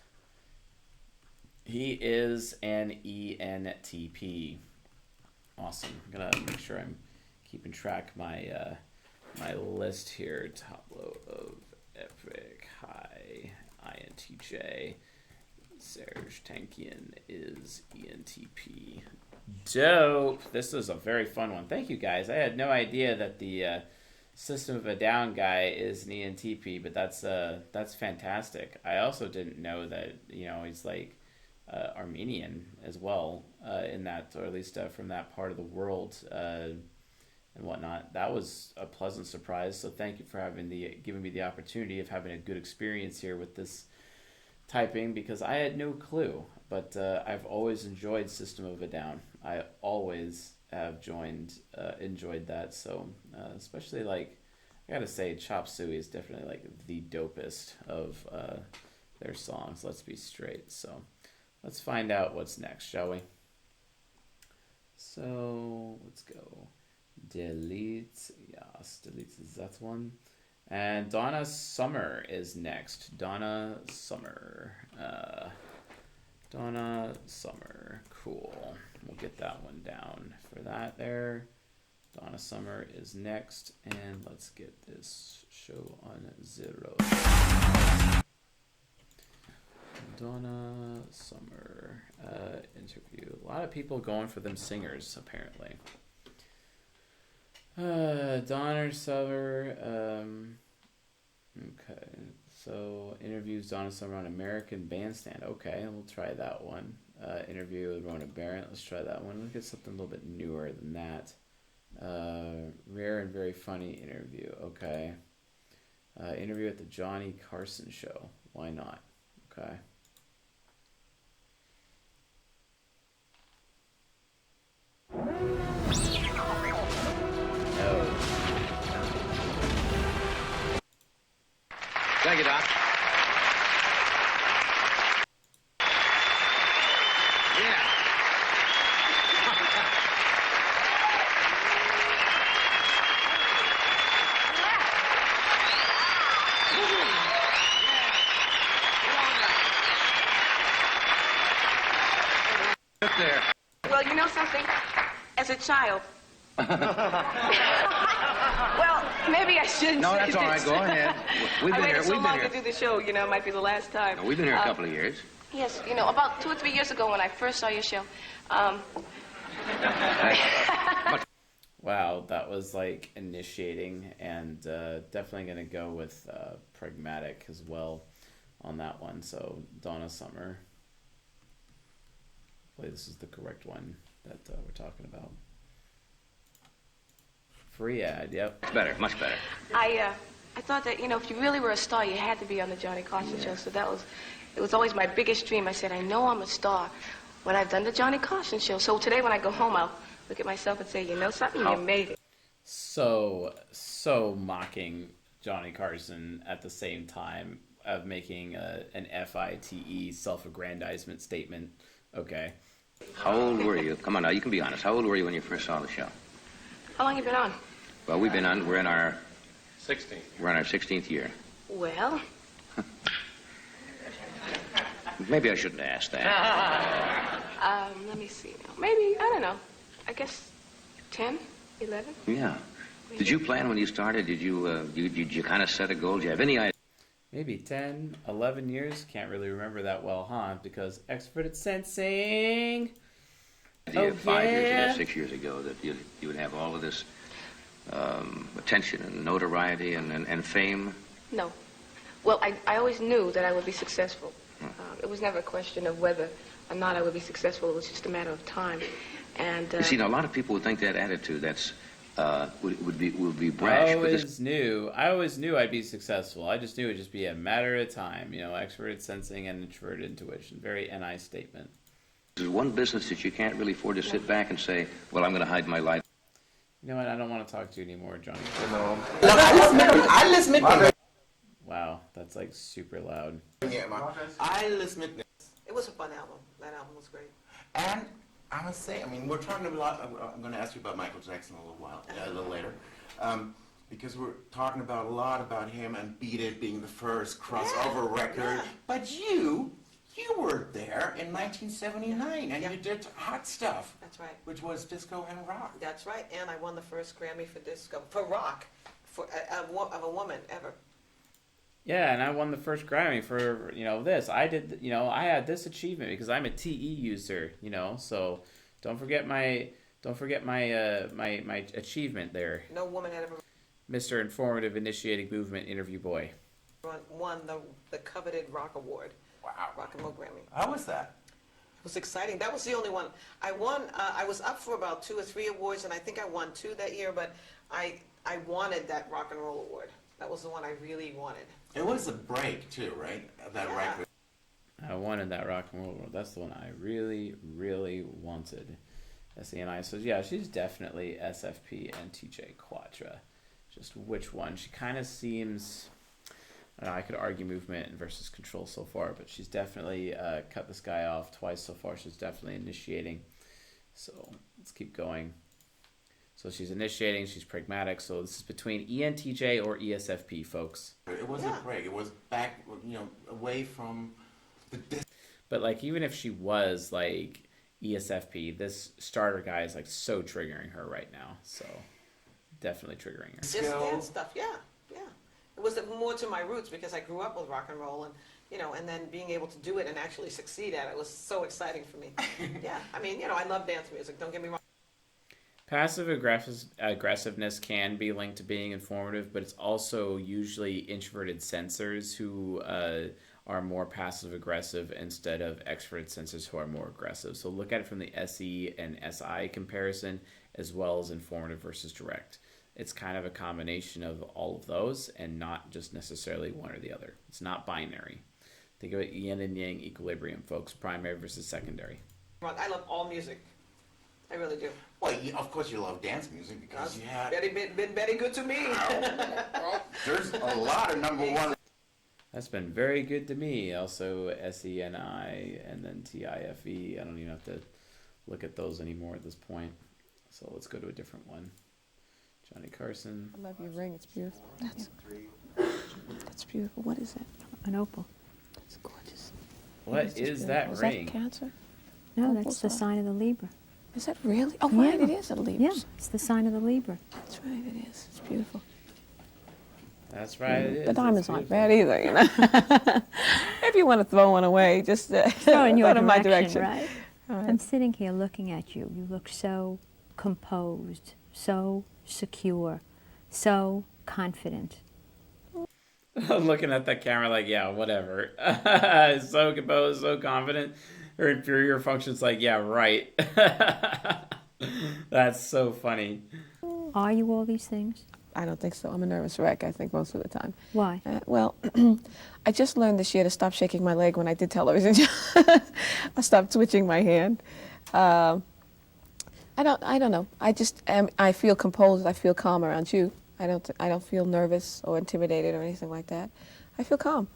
He is an ENTP. Awesome. I'm gonna make sure I'm keeping track of my my list here. Top low of Epic, high INTJ. Serj Tankian is ENTP. Dope. This is a very fun one. Thank you, guys. I had no idea that the System of a Down guy is an ENTP, but that's fantastic. I also didn't know that he's like Armenian as well in that, or at least from that part of the world and whatnot. That was a pleasant surprise. So thank you for giving me the opportunity of having a good experience here with this typing, because I had no clue. But I've always enjoyed System of a Down. I always have enjoyed that. So especially, like, I gotta say, Chop Suey is definitely like the dopest of their songs. Let's be straight. So let's find out what's next, shall we? So let's go. Delete. Yes, delete that one. And Donna Summer is next. Donna Summer. Donna Summer. Cool. We'll get that one down for that there. Donna Summer is next. And let's get this show on 0. Donna Summer interview. A lot of people going for them singers, apparently. Donna Summer. Okay, so interviews Donna Summer on American Bandstand. Okay, we'll try that one. Interview with Rona Barrett. Let's try that one. Let's get something a little bit newer than that. Rare and very funny interview. Okay. Interview at the Johnny Carson show. Why not? Okay. No. Thank you, Doc. There. Well, you know something? As a child. Well, maybe I shouldn't. No, say that's all right. this. Go ahead. We've been I here. waited so We've long been to here. do the show. You know, it might be the last time. No, we've been here a couple of years. Yes, you know, about 2 or 3 years ago when I first saw your show. Wow, that was like initiating, and definitely going to go with pragmatic as well on that one. So Donna Summer. Hopefully this is the correct one that we're talking about. Free ad, yep. Better, much better. I thought that, you know, if you really were a star, you had to be on the Johnny Carson show. So it was always my biggest dream. I said, I know I'm a star when I've done the Johnny Carson show. So today when I go home, I'll look at myself and say, you know something, you made it. So mocking Johnny Carson at the same time of making an FITE self-aggrandizement statement. Okay. How old were you? Come on now, you can be honest. How old were you when you first saw the show? How long you been on? Well, we're in our 16th. We're in our 16th year. Well, Maybe I shouldn't ask that. let me see now. Maybe, I don't know. I guess 10, 11? Yeah. Did you plan when you started? Did you kind of set a goal? Did you have any idea? Maybe 10, 11 years. Can't really remember that well, huh? Because expert at sensing. Idea 5 years ago, 6 years ago, that you would have all of this attention and notoriety and fame? No. Well, I always knew that I would be successful. It was never a question of whether or not I would be successful. It was just a matter of time. And you see, now a lot of people would think that attitude would be brash. I always knew I'd be successful. I just knew it'd just be a matter of time. You know, expert at sensing and introverted intuition. Very NI statement. There's one business that you can't really afford to sit back and say, well, I'm going to hide my life. You know what? I don't want to talk to you anymore, Johnny. I'll admit Wow, that's like super loud. I'll admit this. It was a fun album. That album was great. And I must say, I mean, we're talking a lot. I'm going to ask you about Michael Jackson a little later, because we're talking a lot about him and Beat It being the first crossover record. Yeah. But you were there in 1979, and you did Hot Stuff. That's right. Which was disco and rock. That's right, and I won the first Grammy for disco, for rock, of a woman ever. Yeah, and I won the first Grammy for, this. I did, I had this achievement because I'm a TE user, so don't forget my achievement there. No woman had ever Mr. Informative Initiating Movement Interview Boy. Won the coveted Rock Award. Wow. Rock and Roll Grammy. How was that? It was exciting. That was the only one. I won, I was up for about 2 or 3 awards, and I think I won 2 that year, but I wanted that Rock and Roll Award. That was the one I really wanted. It was a break, too, right? That record. I wanted that Rock and Roll Award. That's the one I really, really wanted. SENI. So, yeah, she's definitely SFP and TJ Quadra. Just which one? She kind of seems... I don't know, I could argue movement versus control so far, but she's definitely cut this guy off twice so far. She's definitely initiating. So let's keep going. So she's initiating, she's pragmatic. So this is between ENTJ or ESFP, folks. It wasn't a break. It was back, away from the... But like, even if she was like ESFP, this starter guy is like so triggering her right now. So definitely triggering her. Just dance stuff, yeah. It was more to my roots because I grew up with rock and roll, and and then being able to do it and actually succeed at it was so exciting for me. Yeah, I mean, I love dance music. Don't get me wrong. Passive aggressiveness can be linked to being informative, but it's also usually introverted sensors who are more passive aggressive instead of extroverted sensors who are more aggressive. So look at it from the SE and SI comparison, as well as informative versus direct. It's kind of a combination of all of those and not just necessarily one or the other. It's not binary. Think of it yin and yang equilibrium, folks. Primary versus secondary. I love all music. I really do. Well, of course you love dance music because you have... Been very good to me. There's a lot of number one. That's been very good to me. Also SENI and then TIFE. I don't even have to look at those anymore at this point. So let's go to a different one. Johnny Carson. I love your ring. It's beautiful. That's beautiful. What is it? An opal. It's gorgeous. What is that Is ring? that Cancer? No, that's the sign of the Libra. Is that really? Oh, right, it is a Libra. Yeah, it's the sign of the Libra. That's right, it is. It's beautiful. That's right, it is. The diamonds aren't bad either, you know. If you want to throw one away, just throw in your in my direction. Right? I'm sitting here looking at you. You look so composed, so secure, so confident. Looking at that camera like, yeah, whatever. So composed, so confident. Her inferior function's like, yeah, right. That's so funny. Are you all these things? I don't think so. I'm a nervous wreck, I think, most of the time. Why? Well, I just learned this year to stop shaking my leg when I did television. I stopped twitching my hand. I don't know. I feel composed. I feel calm around you. I don't feel nervous or intimidated or anything like that. I feel calm.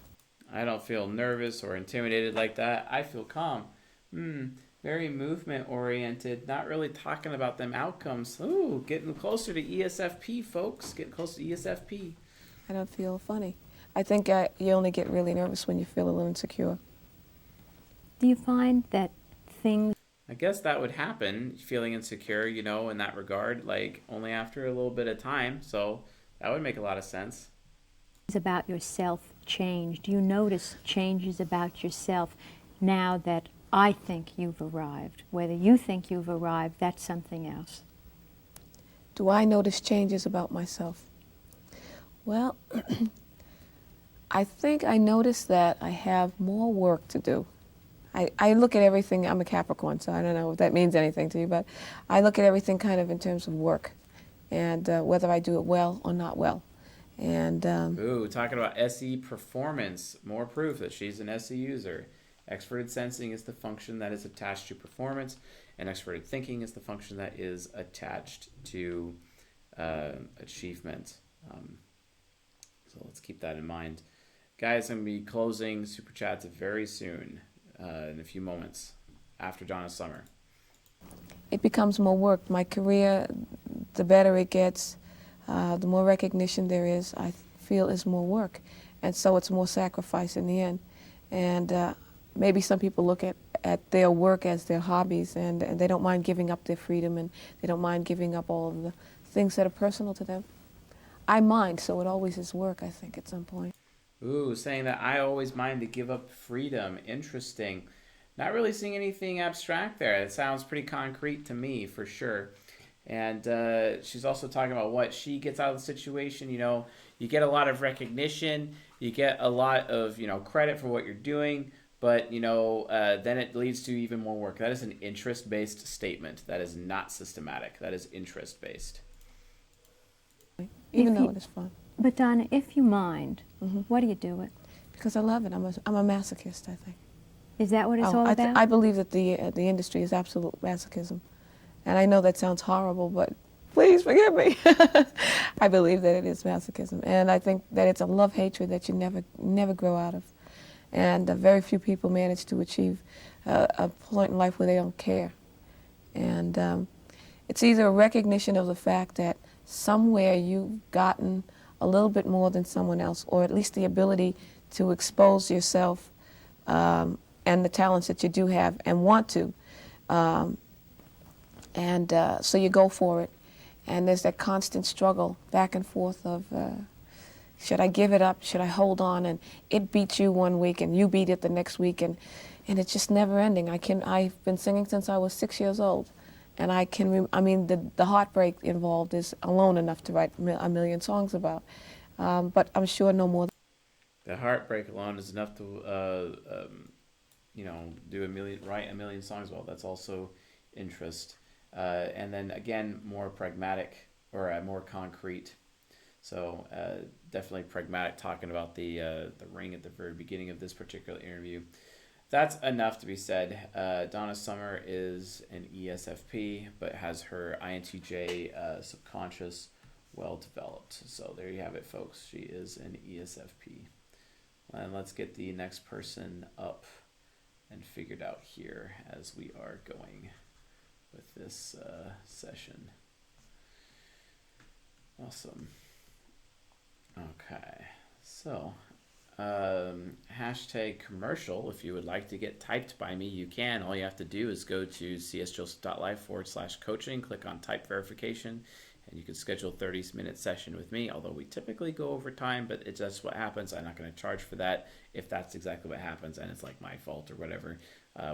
I don't feel nervous or intimidated like that. I feel calm. Very movement oriented, not really talking about them outcomes. Ooh, getting closer to ESFP, folks. Getting close to ESFP. I don't feel funny. I think you only get really nervous when you feel a little insecure. Do you find that things... I guess that would happen, feeling insecure, you know, in that regard, like only after a little bit of time. So that would make a lot of sense. About yourself change. Do you notice changes about yourself now that I think you've arrived? Whether you think you've arrived, that's something else. Do I notice changes about myself? Well, I think I notice that I have more work to do. I look at everything, I'm a Capricorn, so I don't know if that means anything to you, but I look at everything kind of in terms of work and whether I do it well or not well. And ooh, talking about SE performance, more proof that she's an SE user. Extroverted sensing is the function that is attached to performance, and extroverted thinking is the function that is attached to achievement. So let's keep that in mind. Guys, I'm going to be closing Super Chats very soon, in a few moments, after Donna's Summer. It becomes more work. My career, the better it gets, the more recognition there is, I feel is more work. And so it's more sacrifice in the end. And maybe some people look at their work as their hobbies, and they don't mind giving up their freedom, and they don't mind giving up all of the things that are personal to them. I mind, so it always is work, I think, at some point. Ooh, saying that I always mind to give up freedom. Interesting. Not really seeing anything abstract there. It sounds pretty concrete to me, for sure. And she's also talking about what she gets out of the situation. You know, you get a lot of recognition. You get a lot of, you know, credit for what you're doing. But, you know, then it leads to even more work. That is an interest-based statement. That is not systematic. That is interest-based. Even though it is fun. But Donna, if you mind, why do you do it? Because I love it. I'm a masochist, I think. Is that what it's all about? I believe that the industry is absolute masochism. And I know that sounds horrible, but please forgive me. I believe that it is masochism. And I think that it's a love-hatred that you never grow out of. And very few people manage to achieve a point in life where they don't care. And it's either a recognition of the fact that somewhere you've gotten a little bit more than someone else, or at least the ability to expose yourself and the talents that you do have and want to. So you go for it. And there's that constant struggle back and forth of, should I give it up? Should I hold on? And it beats you one week and you beat it the next week. And it's just never ending. I've been singing since I was 6 years old. And I mean, the heartbreak involved is alone enough to write a million songs about. But I'm sure no more. The heartbreak alone is enough to, write a million songs about. That's also interest. And then again, more pragmatic or more concrete. So definitely pragmatic, talking about the ring at the very beginning of this particular interview. That's enough to be said. Donna Summer is an ESFP, but has her INTJ subconscious well developed. So there you have it, folks. She is an ESFP. And let's get the next person up and figured out here as we are going with this session. Awesome. Okay, so hashtag commercial. If you would like to get typed by me, you can. All you have to do is go to csjoseph.life/coaching, click on type verification, and you can schedule a 30-minute session with me, although we typically go over time, but it's just what happens. I'm not going to charge for that if that's exactly what happens and it's like my fault or whatever,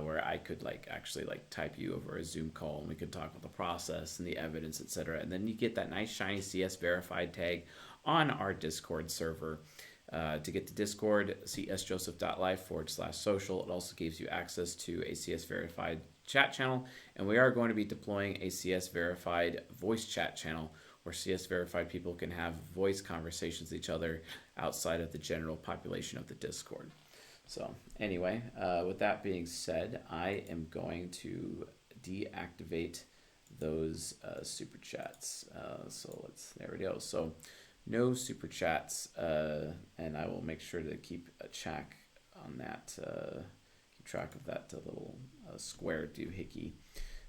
where I could actually type you over a Zoom call and we could talk about the process and the evidence, etc. And then you get that nice shiny CS verified tag on our Discord server. To get to Discord, csjoseph.life/social. It also gives you access to a CS verified chat channel, and we are going to be deploying a CS verified voice chat channel where CS verified people can have voice conversations with each other outside of the general population of the Discord. So anyway, with that being said, I am going to deactivate those super chats. There we go. So no super chats, and I will make sure to keep a track on that, keep track of that little square doohickey.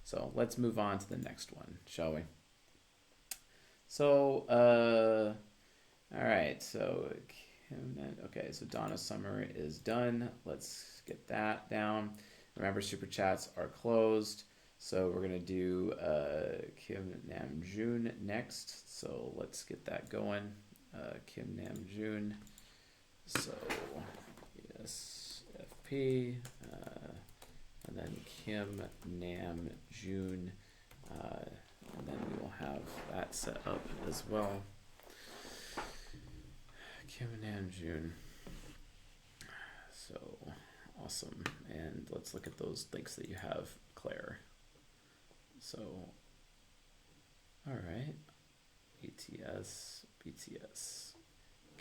So let's move on to the next one, shall we? So, all right, so, okay, so Donna Summer is done. Let's get that down. Remember, super chats are closed. So we're going to do Kim Namjoon next. So let's get that going. Kim Namjoon. So ESFP. And then Kim Namjoon. And then we will have that set up as well. Kim Namjoon. So awesome. And let's look at those links that you have, Claire. So, all right, BTS,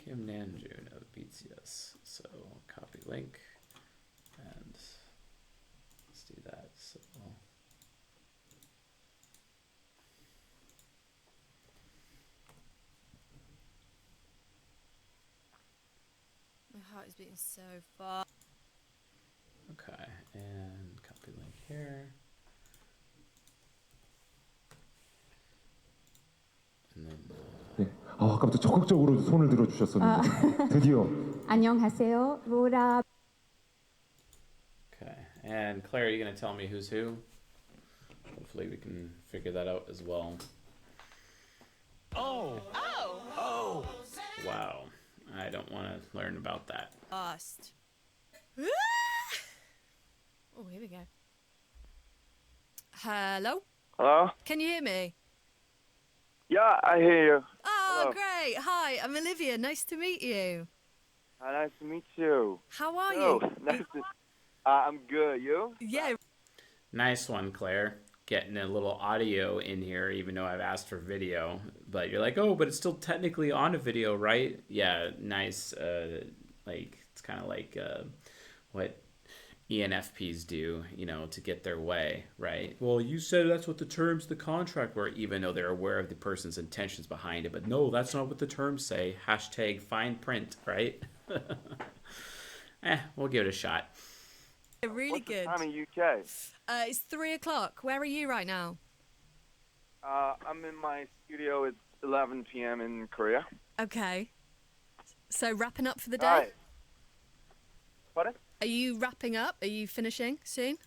Kim Namjoon of BTS. So copy link, and let's do that. So, my heart is beating so fast. Okay, and copy link here. 네. 아까부터 적극적으로 손을 들어주셨었는데 드디어. 안녕하세요, 로라. Okay, and Claire, are you going to tell me who's who? Hopefully we can figure that out as well. Oh! Wow, I don't want to learn about that. Fast. Oh, here we go. Hello? Hello? Can you hear me? Yeah, I hear you. Oh, Hello. great. Hi, I'm Olivia. Nice to meet you. Nice to meet you. How are Oh, you? nice to... I'm good. You? Yeah. Nice one, Claire. Getting a little audio in here, even though I've asked for video. But you're like, oh, but it's still technically on a video, right? Yeah, nice. It's kind of like what ENFPs do, to get their way, right? Well, you said that's what the terms of the contract were, even though they're aware of the person's intentions behind it. But no, that's not what the terms say. Hashtag fine print, right? We'll give it a shot. Really good. What's the time in UK? It's 3 o'clock. Where are you right now? I'm in my studio. It's 11 p.m. in Korea. Okay. So wrapping up for the day? Hi. Pardon? Are you wrapping up? Are you finishing soon?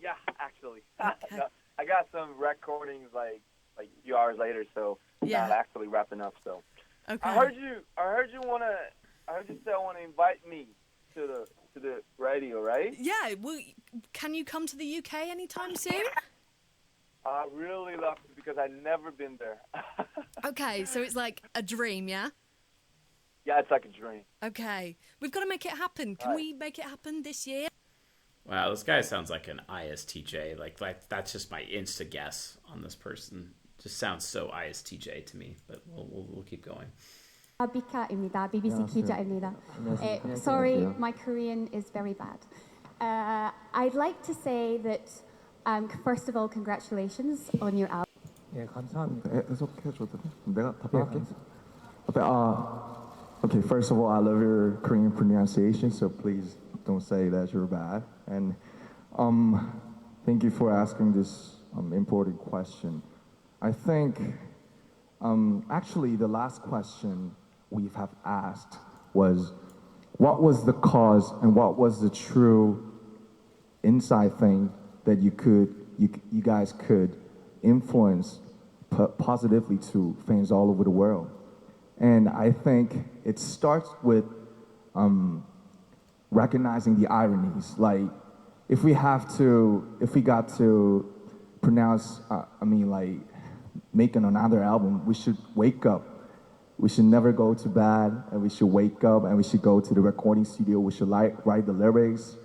Yeah, actually. Okay. I got some recordings like a few hours later, so Yeah. not actually wrapping up. So Okay. I heard you say want to invite me to the radio, right? Yeah. Well, can you come to the UK anytime soon? Really lucky because I've never been there. Okay, so it's like a dream, yeah? Yeah, it's like a dream. Okay, we've got to make it happen. Can we make it happen this year? Wow, this guy sounds like an ISTJ. Like that's just my insta guess on this person. Just sounds so ISTJ to me. But we'll keep going. 비카입니다. BBC 기자입니다. Sorry, my Korean is very bad. I'd like to say that, first of all, congratulations on your album. 예, 감사합니다. 해석해줘도 돼? 내가 답변할게. Okay, first of all, I love your Korean pronunciation, so please don't say that you're bad. And thank you for asking this important question. I think actually the last question we have asked was, what was the cause and what was the true inside thing that you guys could influence positively to fans all over the world? And I think it starts with recognizing the ironies. Like, if we got to pronounce, making another album, we should wake up. We should never go to bed, and we should wake up, and we should go to the recording studio. We should write the lyrics,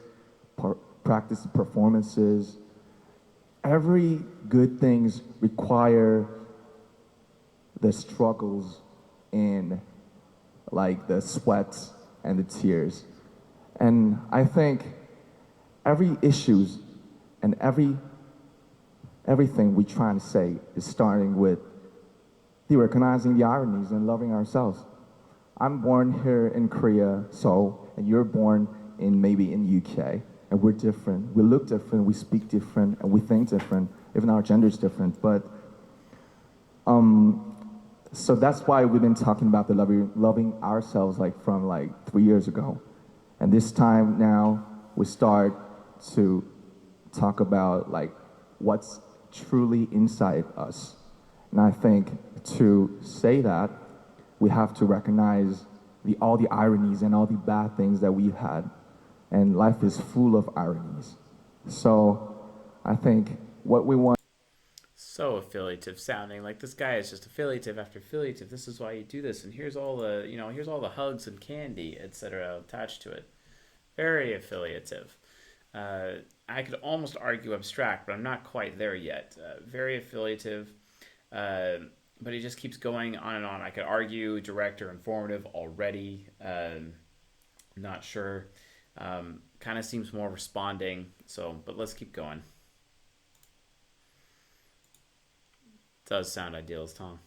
practice the performances. Every good things require the struggles and like the sweats and the tears. And I think every issues and everything we trying to say is starting with recognizing the ironies and loving ourselves. I'm born here in Korea, Seoul, and you're born maybe in UK, and we're different. We look different, we speak different, and we think different. Even our gender's different. But so that's why we've been talking about the loving ourselves from 3 years ago. And this time now we start to talk about what's truly inside us. And I think to say that, we have to recognize all the ironies and all the bad things that we've had. And life is full of ironies. So I think what we want. So affiliative sounding. Like, this guy is just affiliative after affiliative. This is why you do this, and here's all the hugs and candy, etc. attached to it. Very affiliative. I could almost argue abstract, but I'm not quite there yet. Very affiliative, but he just keeps going on and on. I could argue direct or informative already. Not sure. Kind of seems more responding. But let's keep going. Does sound idealist, Tom.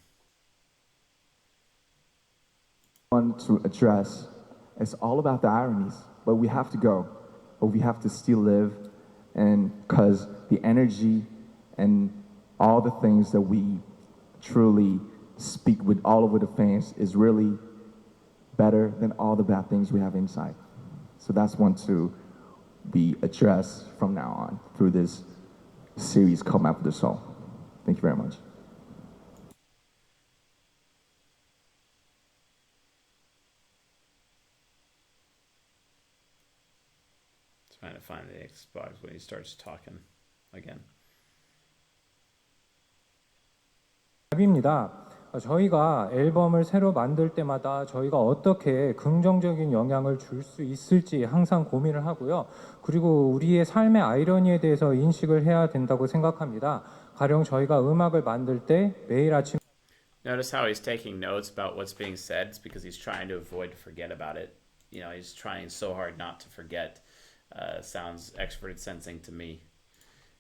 Want to address, it's all about the ironies, but we have to go, but we have to still live, and because the energy and all the things that we truly speak with all over the fans is really better than all the bad things we have inside. So that's one to be addressed from now on through this series called Map of the Soul. Thank you very much. Trying to find the Xbox when he starts talking again. 입니다. 저희가 앨범을 새로 만들 때마다 저희가 어떻게 긍정적인 영향을 줄 수 있을지 항상 고민을 하고요. 그리고 우리의 삶의 아이러니에 대해서 인식을 해야 된다고 생각합니다. 가령 저희가 음악을 만들 때 매일 아침 Notice how he's taking notes about what's being said. It's because he's trying to avoid to forget about it. He's trying so hard not to forget. Sounds extroverted sensing to me,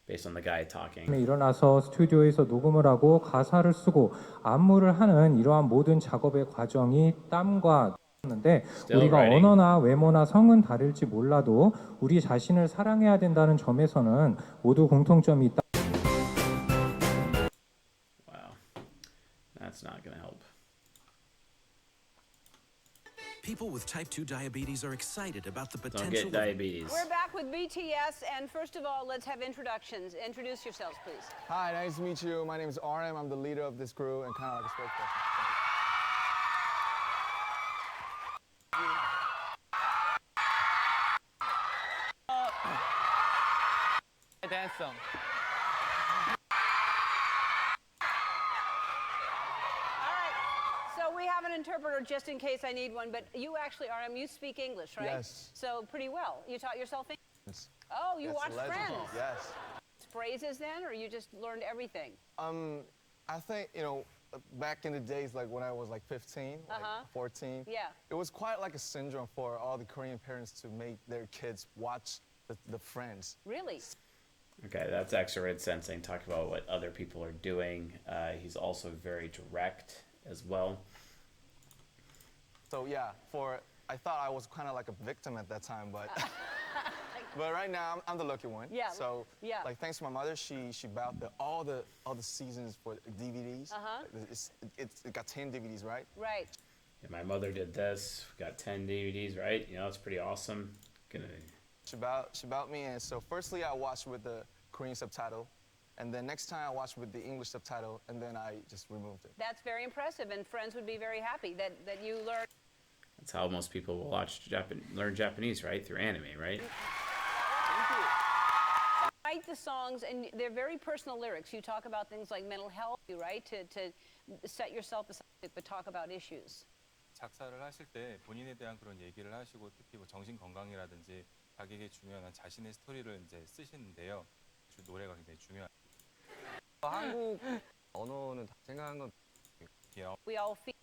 based on the guy talking. 일어나서 스튜디오에서 녹음을 하고 가사를 쓰고 안무를 하는 이러한 모든 작업의 과정이 땀과 는데 우리가 언어나 외모나 성은 다를지 몰라도 우리 자신을 사랑해야 된다는 점에서는 모두 공통점이 있다. Wow, that's not gonna help. People with type 2 diabetes are excited about the potential. Don't get diabetes. We're back with BTS, and first of all, let's have introductions. Introduce yourselves, please. Hi, nice to meet you. My name is RM. I'm the leader of this crew and kind of like a spokesperson. Dance some. interpreter just in case I need one, but you actually, RM, you speak English, right? Yes. So pretty well. You taught yourself English? Yes. Oh, you Yes, watch legend. Friends? Yes. Phrases then, or you just learned everything? I think, you know, back in the days, like when I was like 15, like 14, Yeah. it was quite like a syndrome for all the Korean parents to make their kids watch the Friends. Really? Okay, that's extra red sensing. Talk about what other people are doing. He's also very direct as well. So yeah, I thought I was kind of like a victim at that time, but but right now I'm the lucky one. Yeah. So yeah. like thanks to my mother, she bought all the seasons for DVDs. It got 10 DVDs, right? Right. Yeah, my mother did this. We got 10 DVDs, right? You know, it's pretty awesome. She bought me, and so firstly I watched with the Korean subtitle, and then next time I watched with the English subtitle, and then I just removed it. That's very impressive, and friends would be very happy that you learned. That's how most people will learn Japanese, right? Through anime, right? Write the songs, and they're very personal lyrics. You talk about things like mental health, right? To set yourself aside, but talk about issues. 작사를 하실 때 본인에 대한 그런 얘기를 하시고 특히 뭐 정신 건강이라든지 자기에게 중요한 자신의 스토리를 이제 쓰시는데요. 노래가 굉장히 중요해요. 한국 언어는 다 생각한 건 We all feel.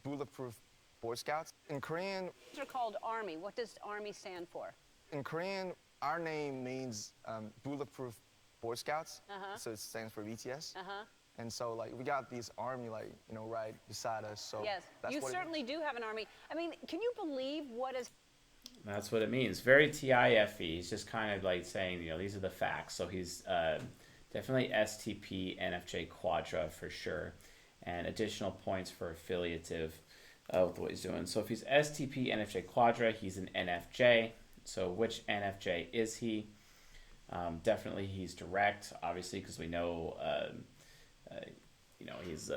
Bulletproof Boy Scouts. In Korean, They're called Army. What does Army stand for? in Korean, our name means Bulletproof Boy Scouts. So it stands for BTS. And so like we got these army like right beside us. So Yes, that's you what certainly do have an army. I mean, can you believe what is? That's what it means. Very TIFE. He's just kind of like saying, these are the facts. So he's definitely STP NFJ Quadra for sure. And additional points for affiliative of what he's doing. So if he's STP NFJ Quadra, he's an NFJ. So which NFJ is he? Definitely he's direct, obviously, because we know, he's,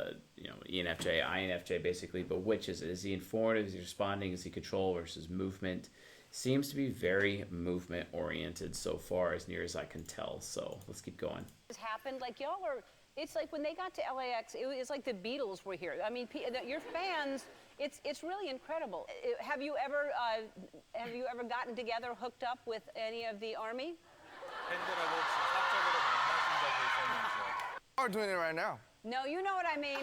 ENFJ, INFJ basically, but which is it? Is he informative? Is he responding? Is he control versus movement? Seems to be very movement oriented so far, as near as I can tell. So let's keep going. Has happened like y'all were. It's like when they got to LAX, it was like the Beatles were here. I mean, your fans. It's really incredible. Have you ever gotten together, hooked up with any of the army? We're doing it right now. No, you know what I mean.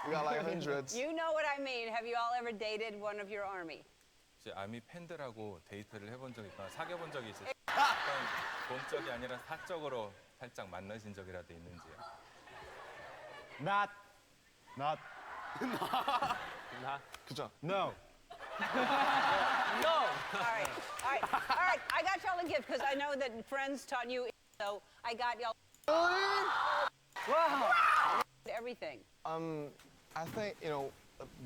We got like hundreds. You know what I mean. Have you all ever dated one of your army? 이제 아미 팬들하고 데이트를 해본 적이 있거나 사귀어본 적이 있으세요? 어떤 본적이 아니라 사적으로 살짝 만나신 적이라도 있는지요? Not. Not. 그죠? No. No. All right. I got y'all a gift because I know that friends taught you. So I got y'all. Wow. Everything. I think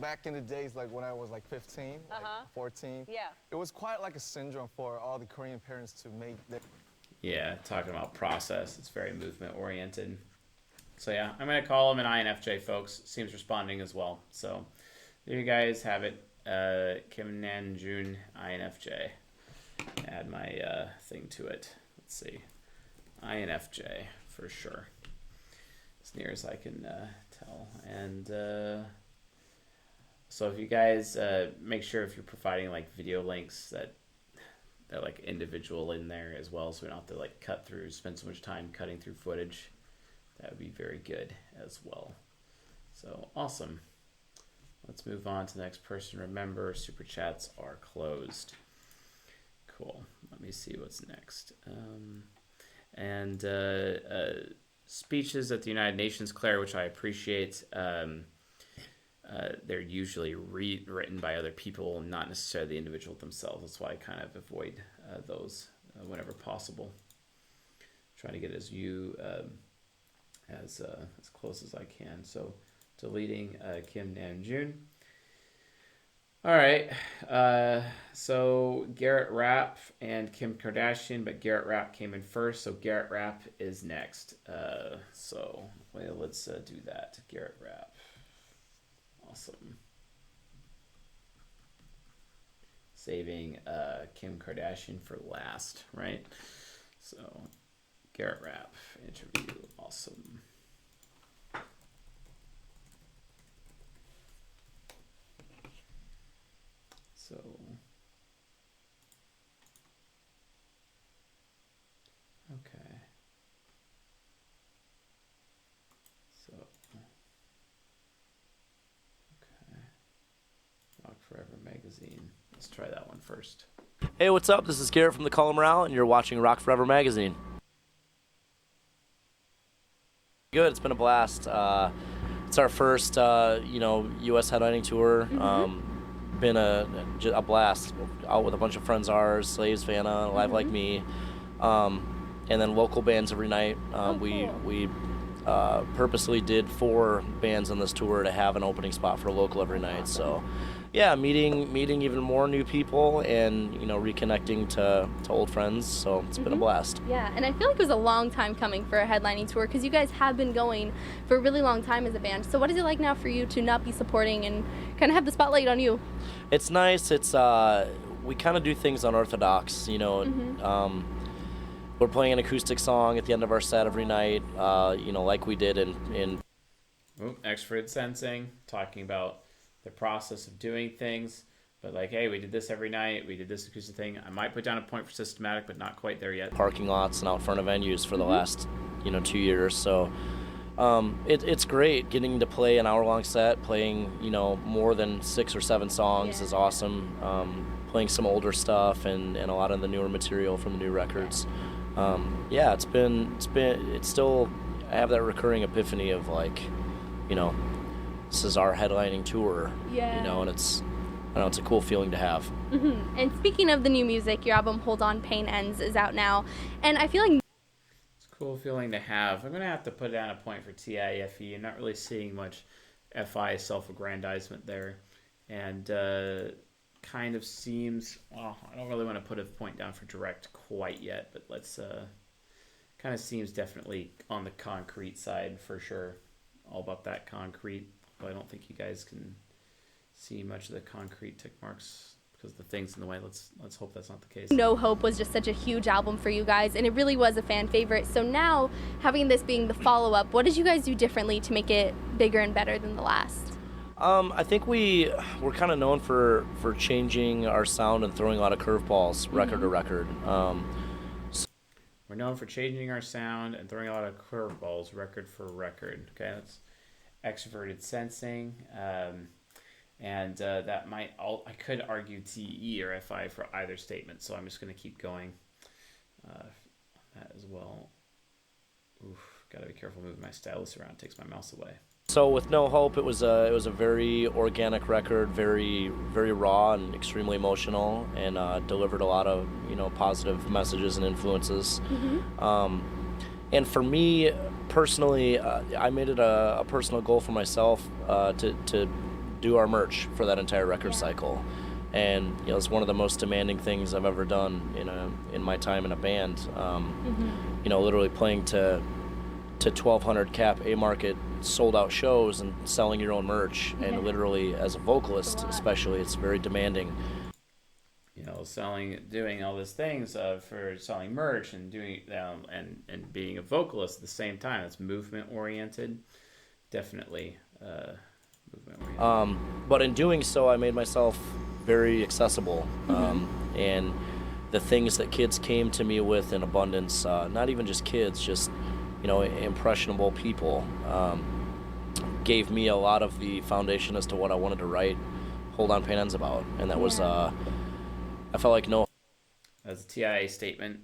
back in the days, like when I was like 15, like 14. Yeah. It was quite like a syndrome for all the Korean parents to make their. Yeah, talking about process. It's very movement oriented. So yeah, I'm gonna call him an INFJ, folks. Seems responding as well. So there you guys have it. Kim Namjoon, INFJ. Add my thing to it. Let's see. INFJ for sure. As near as I can tell. And so if you guys make sure if you're providing like video links that they're like individual in there as well, so we don't have to like spend so much time cutting through footage. That would be very good as well. So awesome. Let's move on to the next person. Remember, super chats are closed. Cool. Let me see what's next. Speeches at the United Nations, Claire, which I appreciate. They're usually written by other people, not necessarily the individual themselves. That's why I kind of avoid those whenever possible. Try to get as close as I can. So deleting Kim Namjoon. All right. So Garrett, Rapp, and Kim Kardashian, but Garrett, Rapp came in first, so Garrett, Rapp is next. Let's do that. Garrett, Rapp. Awesome. Saving Kim Kardashian for last, right? So Garrett Rapp interview. Awesome. So, okay. So, okay. Rock Forever Magazine. Let's try that one first. Hey, what's up? This is Garrett from the Color Morale, and you're watching Rock Forever Magazine. Good. It's been a blast. It's our first, U.S. headlining tour. Been a blast. Out with a bunch of friends of ours, Slaves, Vanna, Live Like Me, and then local bands every night. We purposely did 4 bands on this tour to have an opening spot for a local every night. So, yeah, meeting even more new people and reconnecting to old friends. So it's been a blast. Yeah, and I feel like it was a long time coming for a headlining tour because you guys have been going for a really long time as a band. So what is it like now for you to not be supporting and kind of have the spotlight on you? It's nice. It's we kind of do things unorthodox. We're playing an acoustic song at the end of our set every night. Like we did in Extroverted sensing, talking about the process of doing things, but like, hey, we did this every night, we did this acoustic thing. I might put down a point for systematic, but not quite there yet. Parking lots and out front of venues for the last 2 years. So it's great getting to play an hour-long set. Playing more than 6 or 7 songs is awesome. Playing some older stuff and a lot of the newer material from the new records. It's still, I have that recurring epiphany of this is our headlining tour. And it's a cool feeling to have. And speaking of the new music, your album Hold On, Pain Ends is out now, and I feel like it's a cool feeling to have. I'm gonna have to put down a point for TIFE. I'm not really seeing much FI self-aggrandizement there, and kind of seems, well, I don't really want to put a point down for direct quite yet, but let's kind of seems definitely on the concrete side for sure. All about that concrete. Well, I don't think you guys can see much of the concrete tick marks because the thing's in the way. Let's hope that's not the case. No Hope was just such a huge album for you guys, and it really was a fan favorite. So now, having this being the follow-up, what did you guys do differently to make it bigger and better than the last? I think we're kind of known for changing our sound and throwing a lot of curveballs record to record. We're known for changing our sound and throwing a lot of curveballs record for record. Okay, that's extroverted sensing. And that might, I could argue TE or FI for either statement, so I'm just going to keep going that as well. Oof, gotta be careful moving my stylus around, it takes my mouse away. So with No Hope, it was a very organic record, very very raw and extremely emotional, and delivered a lot of positive messages and influences. And for me personally, I made it a personal goal for myself to do our merch for that entire record cycle, and it's one of the most demanding things I've ever done in my time in a band. Literally playing to 1,200 cap A market sold out shows and selling your own merch, and literally as a vocalist especially, it's very demanding. Doing all these things for selling merch and doing and being a vocalist at the same time. It's movement oriented, definitely movement oriented. But in doing so, I made myself very accessible, and the things that kids came to me with in abundance, not even just kids, just impressionable people, gave me a lot of the foundation as to what I wanted to write Hold On, Pain Ends about, and that was I felt like no. As a TIA statement,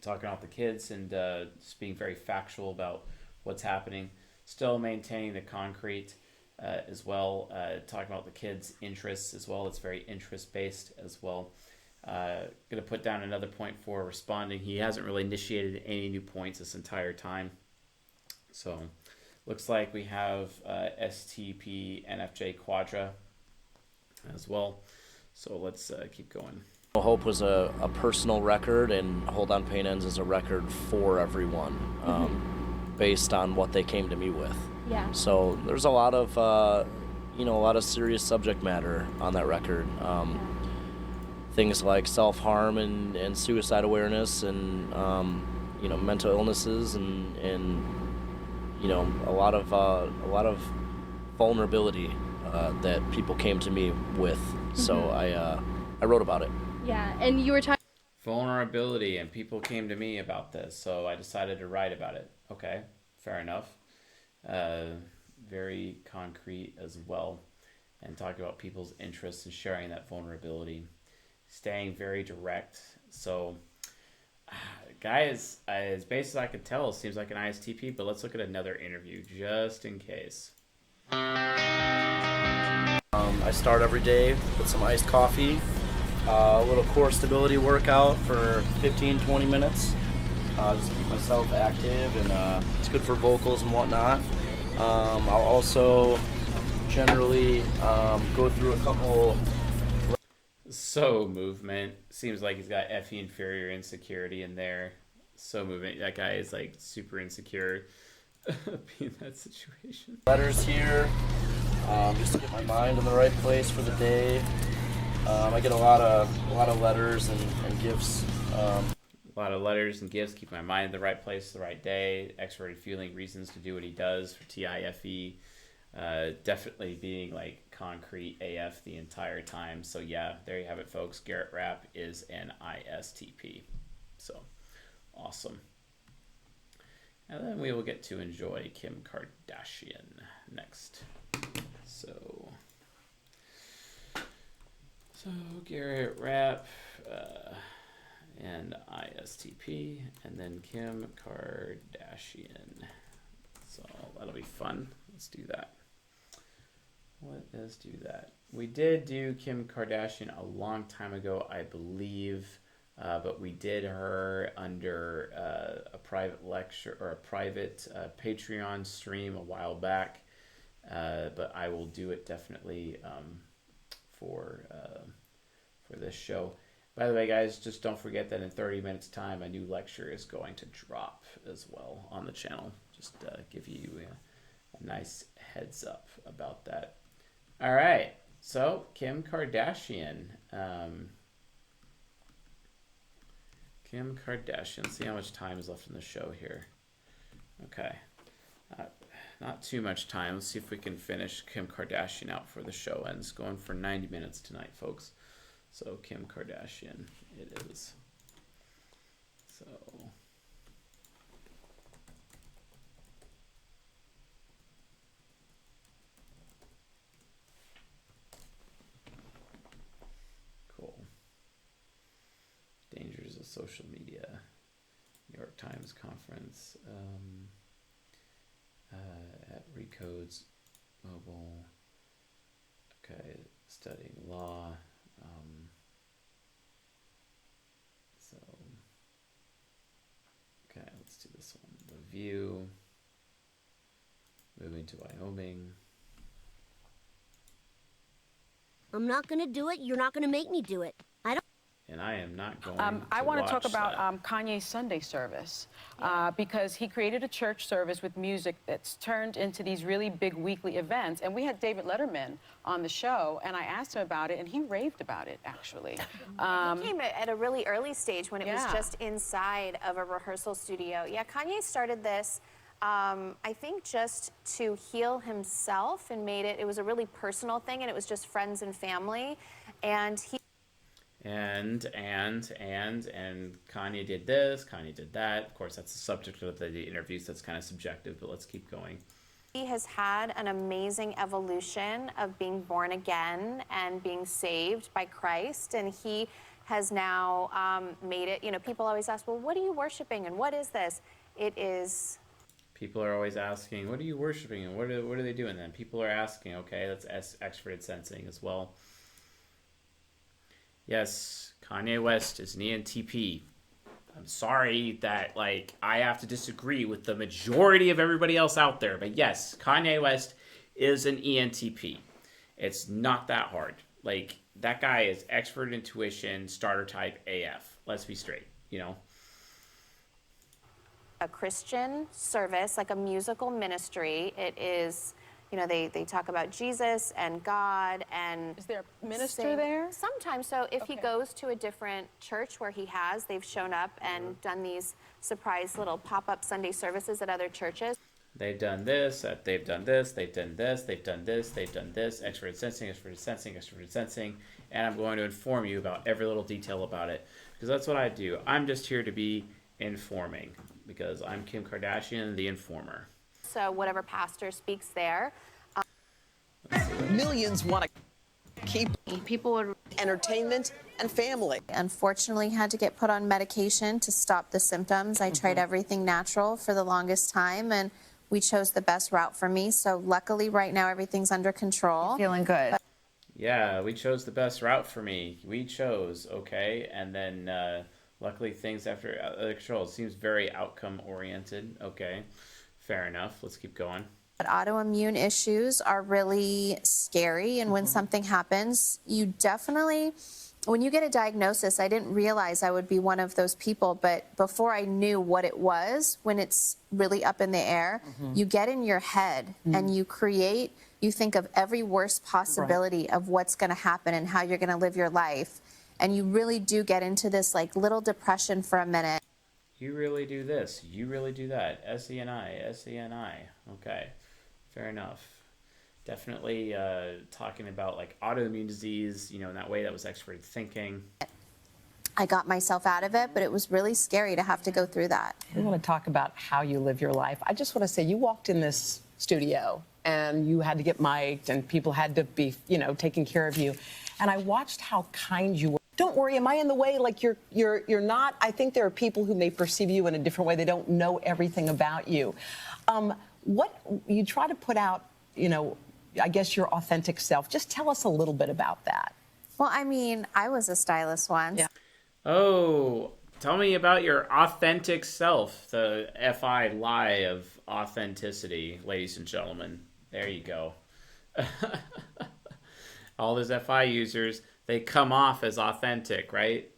talking about the kids and just being very factual about what's happening, still maintaining the concrete as well, talking about the kids' interests as well. It's very interest-based as well. Going to put down another point for responding. He hasn't really initiated any new points this entire time. So looks like we have STP NFJ Quadra as well. So let's keep going. Hope was a personal record, and Hold On, Pain Ends is a record for everyone, based on what they came to me with. Yeah. So there's a lot of a lot of serious subject matter on that record. Things like self-harm and suicide awareness, and you know, mental illnesses and you know, a lot of vulnerability that people came to me with. So I wrote about it. Yeah, and you were talking Vulnerability, and people came to me about this, so I decided to write about it. Okay, fair enough. Very concrete as well, and talk about people's interests and sharing that vulnerability, staying very direct. So, guys, as best as I could tell, it seems like an ISTP, but let's look at another interview just in case. I start every day with some iced coffee, a little core stability workout for 15-20 minutes, just to keep myself active, and it's good for vocals and whatnot. I'll also generally go through a couple. So movement seems like he's got Effie inferior insecurity in there. So movement, that guy is like super insecure being in that situation. Letters here, just to get my mind in the right place for the day. I get a lot of letters and gifts. A lot of letters and gifts, keep my mind in the right place, the right day. Extroverted feeling, reasons to do what he does for TIFE. Definitely being like concrete AF the entire time. So yeah, there you have it, folks. Garrett Rapp is an ISTP. So awesome. And then we will get to enjoy Kim Kardashian next. So Garrett Rapp and ISTP, and then Kim Kardashian. So that'll be fun. Let's do that. Let's do that. We did do Kim Kardashian a long time ago, I believe, but we did her under a private lecture or a private Patreon stream a while back. But I will do it definitely for this show. By the way, guys, just don't forget that in 30 minutes time, a new lecture is going to drop as well on the channel. Just give you a nice heads up about that. All right, so Kim Kardashian. Kim Kardashian. Let's see how much time is left in the show here. Okay, not too much time. Let's see if we can finish Kim Kardashian out before the show ends. Going for 90 minutes tonight, folks. So Kim Kardashian, it is. So. Cool. Dangers of social media. New York Times conference. At Recode's mobile. Okay, studying law. Okay, let's do this one. The View. Moving to Wyoming. I'm not going to do it. You're not going to make me do it. I don't. And I am not going I want to talk watch about that. Kanye's Sunday service because he created a church service with music that's turned into these really big weekly events. And we had David Letterman on the show, and I asked him about it, and he raved about it, actually. It came at a really early stage when it was just inside of a rehearsal studio. Yeah, Kanye started this, I think, just to heal himself, and it was a really personal thing, and it was just friends and family. And he... And Kanye did this, Kanye did that. Of course, that's the subject of the interviews. That's kind of subjective, but let's keep going. He has had an amazing evolution of being born again and being saved by Christ, and he has now made it, people always ask, well, what are you worshiping and what is this? It is... People are always asking, what are you worshiping and what are they doing then? People are asking, okay, that's extroverted sensing as well. Yes, Kanye West is an ENTP. I'm sorry that, I have to disagree with the majority of everybody else out there. But yes, Kanye West is an ENTP. It's not that hard. That guy is expert intuition, starter type AF. Let's be straight, a Christian service, like a musical ministry. It is, you know, they talk about Jesus and God and... Is there a minister there? Sometimes. So if he goes to a different church where they've shown up and done these surprise little pop-up Sunday services at other churches. They've done this, they've done this, they've done this, they've done this, they've done this, extroverted sensing, extroverted sensing, extroverted sensing, and I'm going to inform you about every little detail about it, because that's what I do. I'm just here to be informing, because I'm Kim Kardashian, the informer. So whatever pastor speaks there. Millions want to keep people with entertainment and family. Unfortunately, had to get put on medication to stop the symptoms. I tried everything natural for the longest time, and we chose the best route for me. So luckily, right now, everything's under control. Feeling good. Yeah, we chose the best route for me. We chose, okay, and then luckily things after other control. It seems very outcome oriented. Okay, fair enough. Let's keep going. But autoimmune issues are really scary, and when something happens, you definitely, when you get a diagnosis, I didn't realize I would be one of those people, but before I knew what it was, when it's really up in the air, you get in your head and you think of every worst possibility of what's going to happen and how you're going to live your life, and you really do get into this like little depression for a minute. You really do this. You really do that. SENI. Okay. Fair enough. Definitely talking about like autoimmune disease, you know, in that way that was extroverted thinking. I got myself out of it, but it was really scary to have to go through that. We want to talk about how you live your life. I just want to say you walked in this studio and you had to get mic'd and people had to be, you know, taking care of you. And I watched how kind you were. Don't worry, am I in the way? Like you're not. I think there are people who may perceive you in a different way. They don't know everything about you. What you try to put out, you know, I guess your authentic self. Just tell us a little bit about that. Well, I mean, I was a stylist once. Yeah. Oh, tell me about your authentic self, the FI lie of authenticity, ladies and gentlemen. There you go. All those FI users, they come off as authentic, right?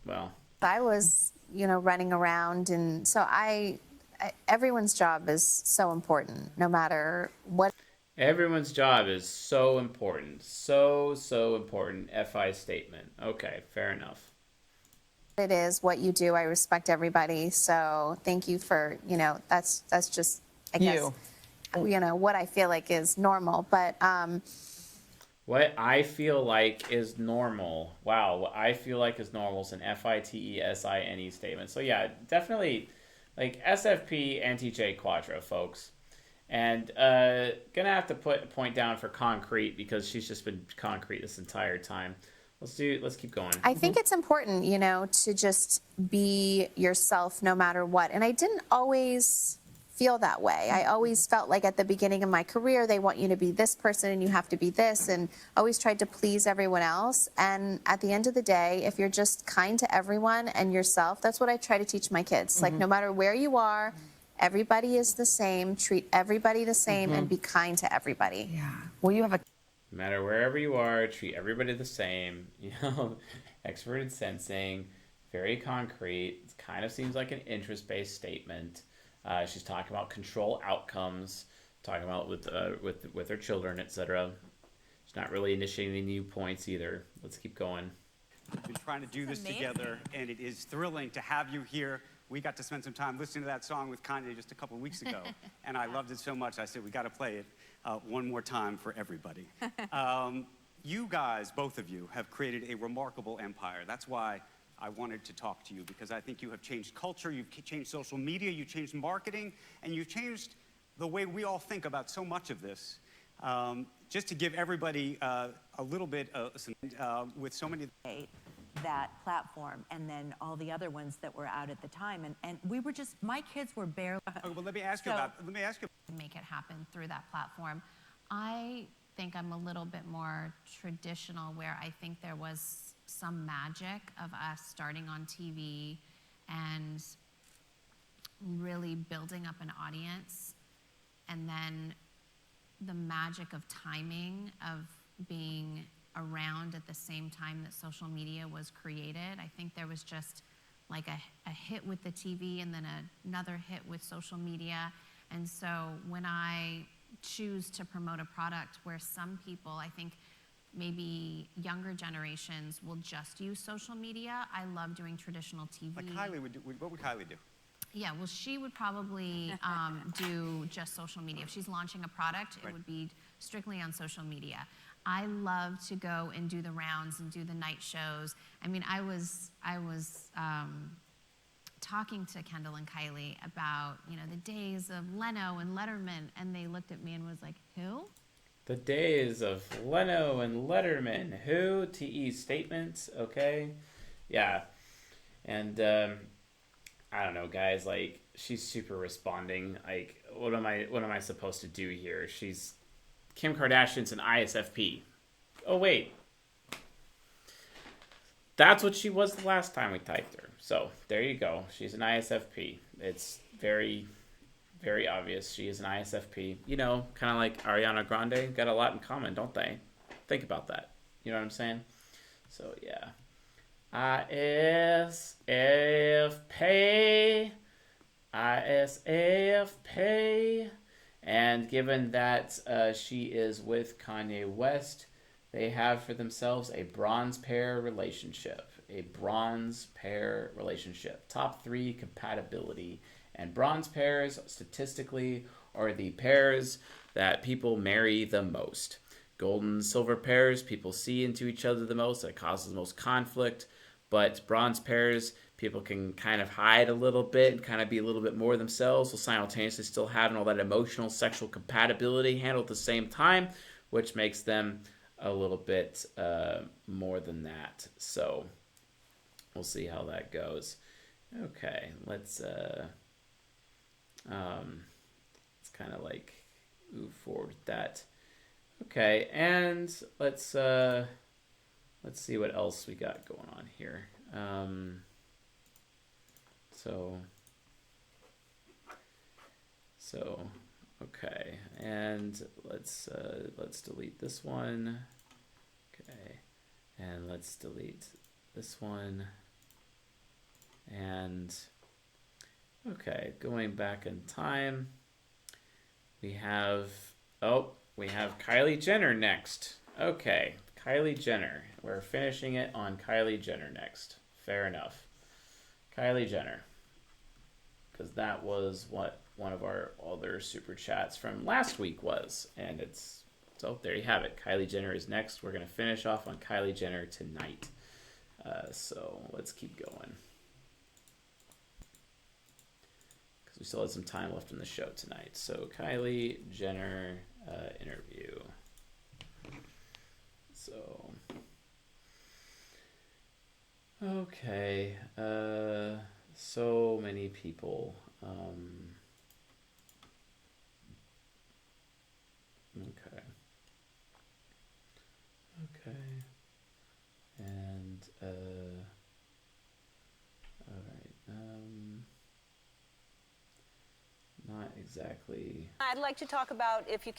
Well, I was, you know, running around, and so everyone's job is so important, no matter what. Everyone's job is so important. So important. FI statement. Okay, fair enough. It is what you do. I respect everybody. So thank you for, you know, that's just, I guess, you know, what I feel like is normal. But what I feel like is normal. Wow, what I feel like is normal is an FITESINE statement. So yeah, definitely like SFP anti-J Quadro, folks. And gonna have to put a point down for Concrete because she's just been Concrete this entire time. Let's keep going. I think it's important, you know, to just be yourself no matter what. And I didn't always feel that way. I always felt like at the beginning of my career, they want you to be this person and you have to be this, and always tried to please everyone else. And at the end of the day, if you're just kind to everyone and yourself, that's what I try to teach my kids. Like, no matter where you are, everybody is the same. Treat everybody the same and be kind to everybody. Yeah. Well, you have a... No matter wherever you are, treat everybody the same. You know, extroverted sensing, very concrete. It kind of seems like an interest-based statement. She's talking about control outcomes, talking about with her children, etc. She's not really initiating any new points either. Let's keep going. We've been trying to do this together, and it is thrilling to have you here. We got to spend some time listening to that song with Kanye just a couple of weeks ago, and I loved it so much. I said we got to play it one more time for everybody. You guys, both of you, have created a remarkable empire. That's why I wanted to talk to you, because I think you have changed culture, you've changed social media, you've changed marketing, and you've changed the way we all think about so much of this. Just to give everybody a little bit with so many... that platform and then all the other ones that were out at the time, and we were just, my kids were barely... well, let me ask you about... Make it happen through that platform. I think I'm a little bit more traditional, where I think there was some magic of us starting on TV and really building up an audience, and then the magic of timing, of being around at the same time that social media was created. I think there was just like a hit with the TV and then another hit with social media. And so when I choose to promote a product where some people, I think maybe younger generations, will just use social media. I love doing traditional TV. Like Kylie would do, what would Kylie do? Yeah, well, she would probably do just social media. If she's launching a product, it would be strictly on social media. I love to go and do the rounds and do the night shows. I mean, I was talking to Kendall and Kylie about, you know, the days of Leno and Letterman, and they looked at me and was like, who? The days of Leno and Letterman. Who? TE statements. Okay. Yeah. And I don't know, guys. Like, she's super responding. Like, what am I supposed to do here? She's Kim Kardashian's an ISFP. Oh wait, that's what she was the last time we typed her. So there you go. She's an ISFP. It's very, very obvious. She is an ISFP. You know, kind of like Ariana Grande. Got a lot in common, don't they? Think about that. You know what I'm saying? So yeah. ISFP. And given that she is with Kanye West, they have for themselves a bronze pair relationship. A bronze pair relationship. Top 3 compatibility. And bronze pairs, statistically, are the pairs that people marry the most. Gold and silver pairs, people see into each other the most. That causes the most conflict. But bronze pairs, people can kind of hide a little bit and kind of be a little bit more themselves while simultaneously still having all that emotional, sexual compatibility handled at the same time, which makes them a little bit more than that. So we'll see how that goes. Okay, let's kind of like move forward with that. Okay, and let's see what else we got going on here. So okay, and let's delete this one. Okay, and let's delete this one. And okay, going back in time, we have Kylie Jenner next. Okay, Kylie Jenner. We're finishing it on Kylie Jenner next. Fair enough. Kylie Jenner. Because that was what one of our other super chats from last week was. And so there you have it. Kylie Jenner is next. We're going to finish off on Kylie Jenner tonight. So let's keep going. Because we still have some time left in the show tonight. So Kylie Jenner interview. So, okay, so many people, okay, and, all right, not exactly. I'd like to talk about, if you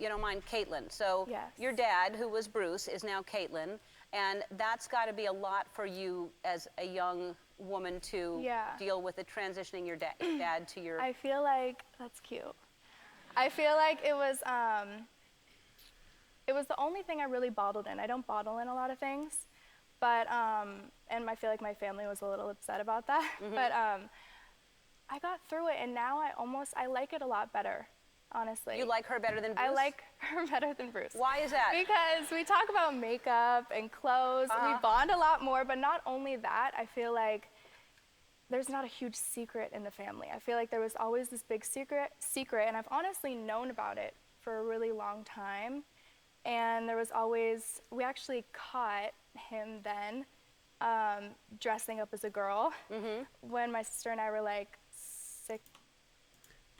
don't mind, Caitlyn. So your dad, who was Bruce, is now Caitlyn, and that's got to be a lot for you as a young woman to deal with the transitioning your dad to your. I feel like that's cute. I feel like it was the only thing I really bottled in. I don't bottle in a lot of things, but and I feel like my family was a little upset about that. Mm-hmm. But I got through it, and now I like it a lot better, honestly. You like her better than Bruce? I like her better than Bruce. Why is that? Because we talk about makeup and clothes. We bond a lot more, but not only that, I feel like there's not a huge secret in the family. I feel like there was always this big secret, and I've honestly known about it for a really long time. And there was always, we actually caught him then dressing up as a girl when my sister and I were like 6.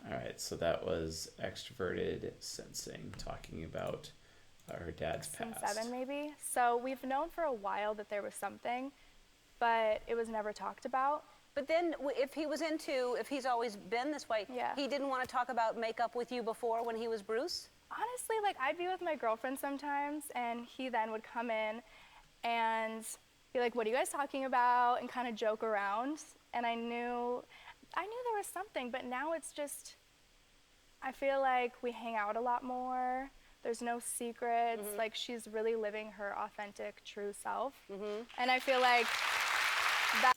All right, so that was extroverted sensing, talking about her dad's past. 7 maybe. So we've known for a while that there was something, but it was never talked about. But then if he's always been this way, he didn't want to talk about makeup with you before when he was Bruce? Honestly, like I'd be with my girlfriend sometimes, and he then would come in and be like, what are you guys talking about? And kind of joke around. And I knew there was something, but now it's just, I feel like we hang out a lot more. There's no secrets. Like, she's really living her authentic, true self. And I feel like that.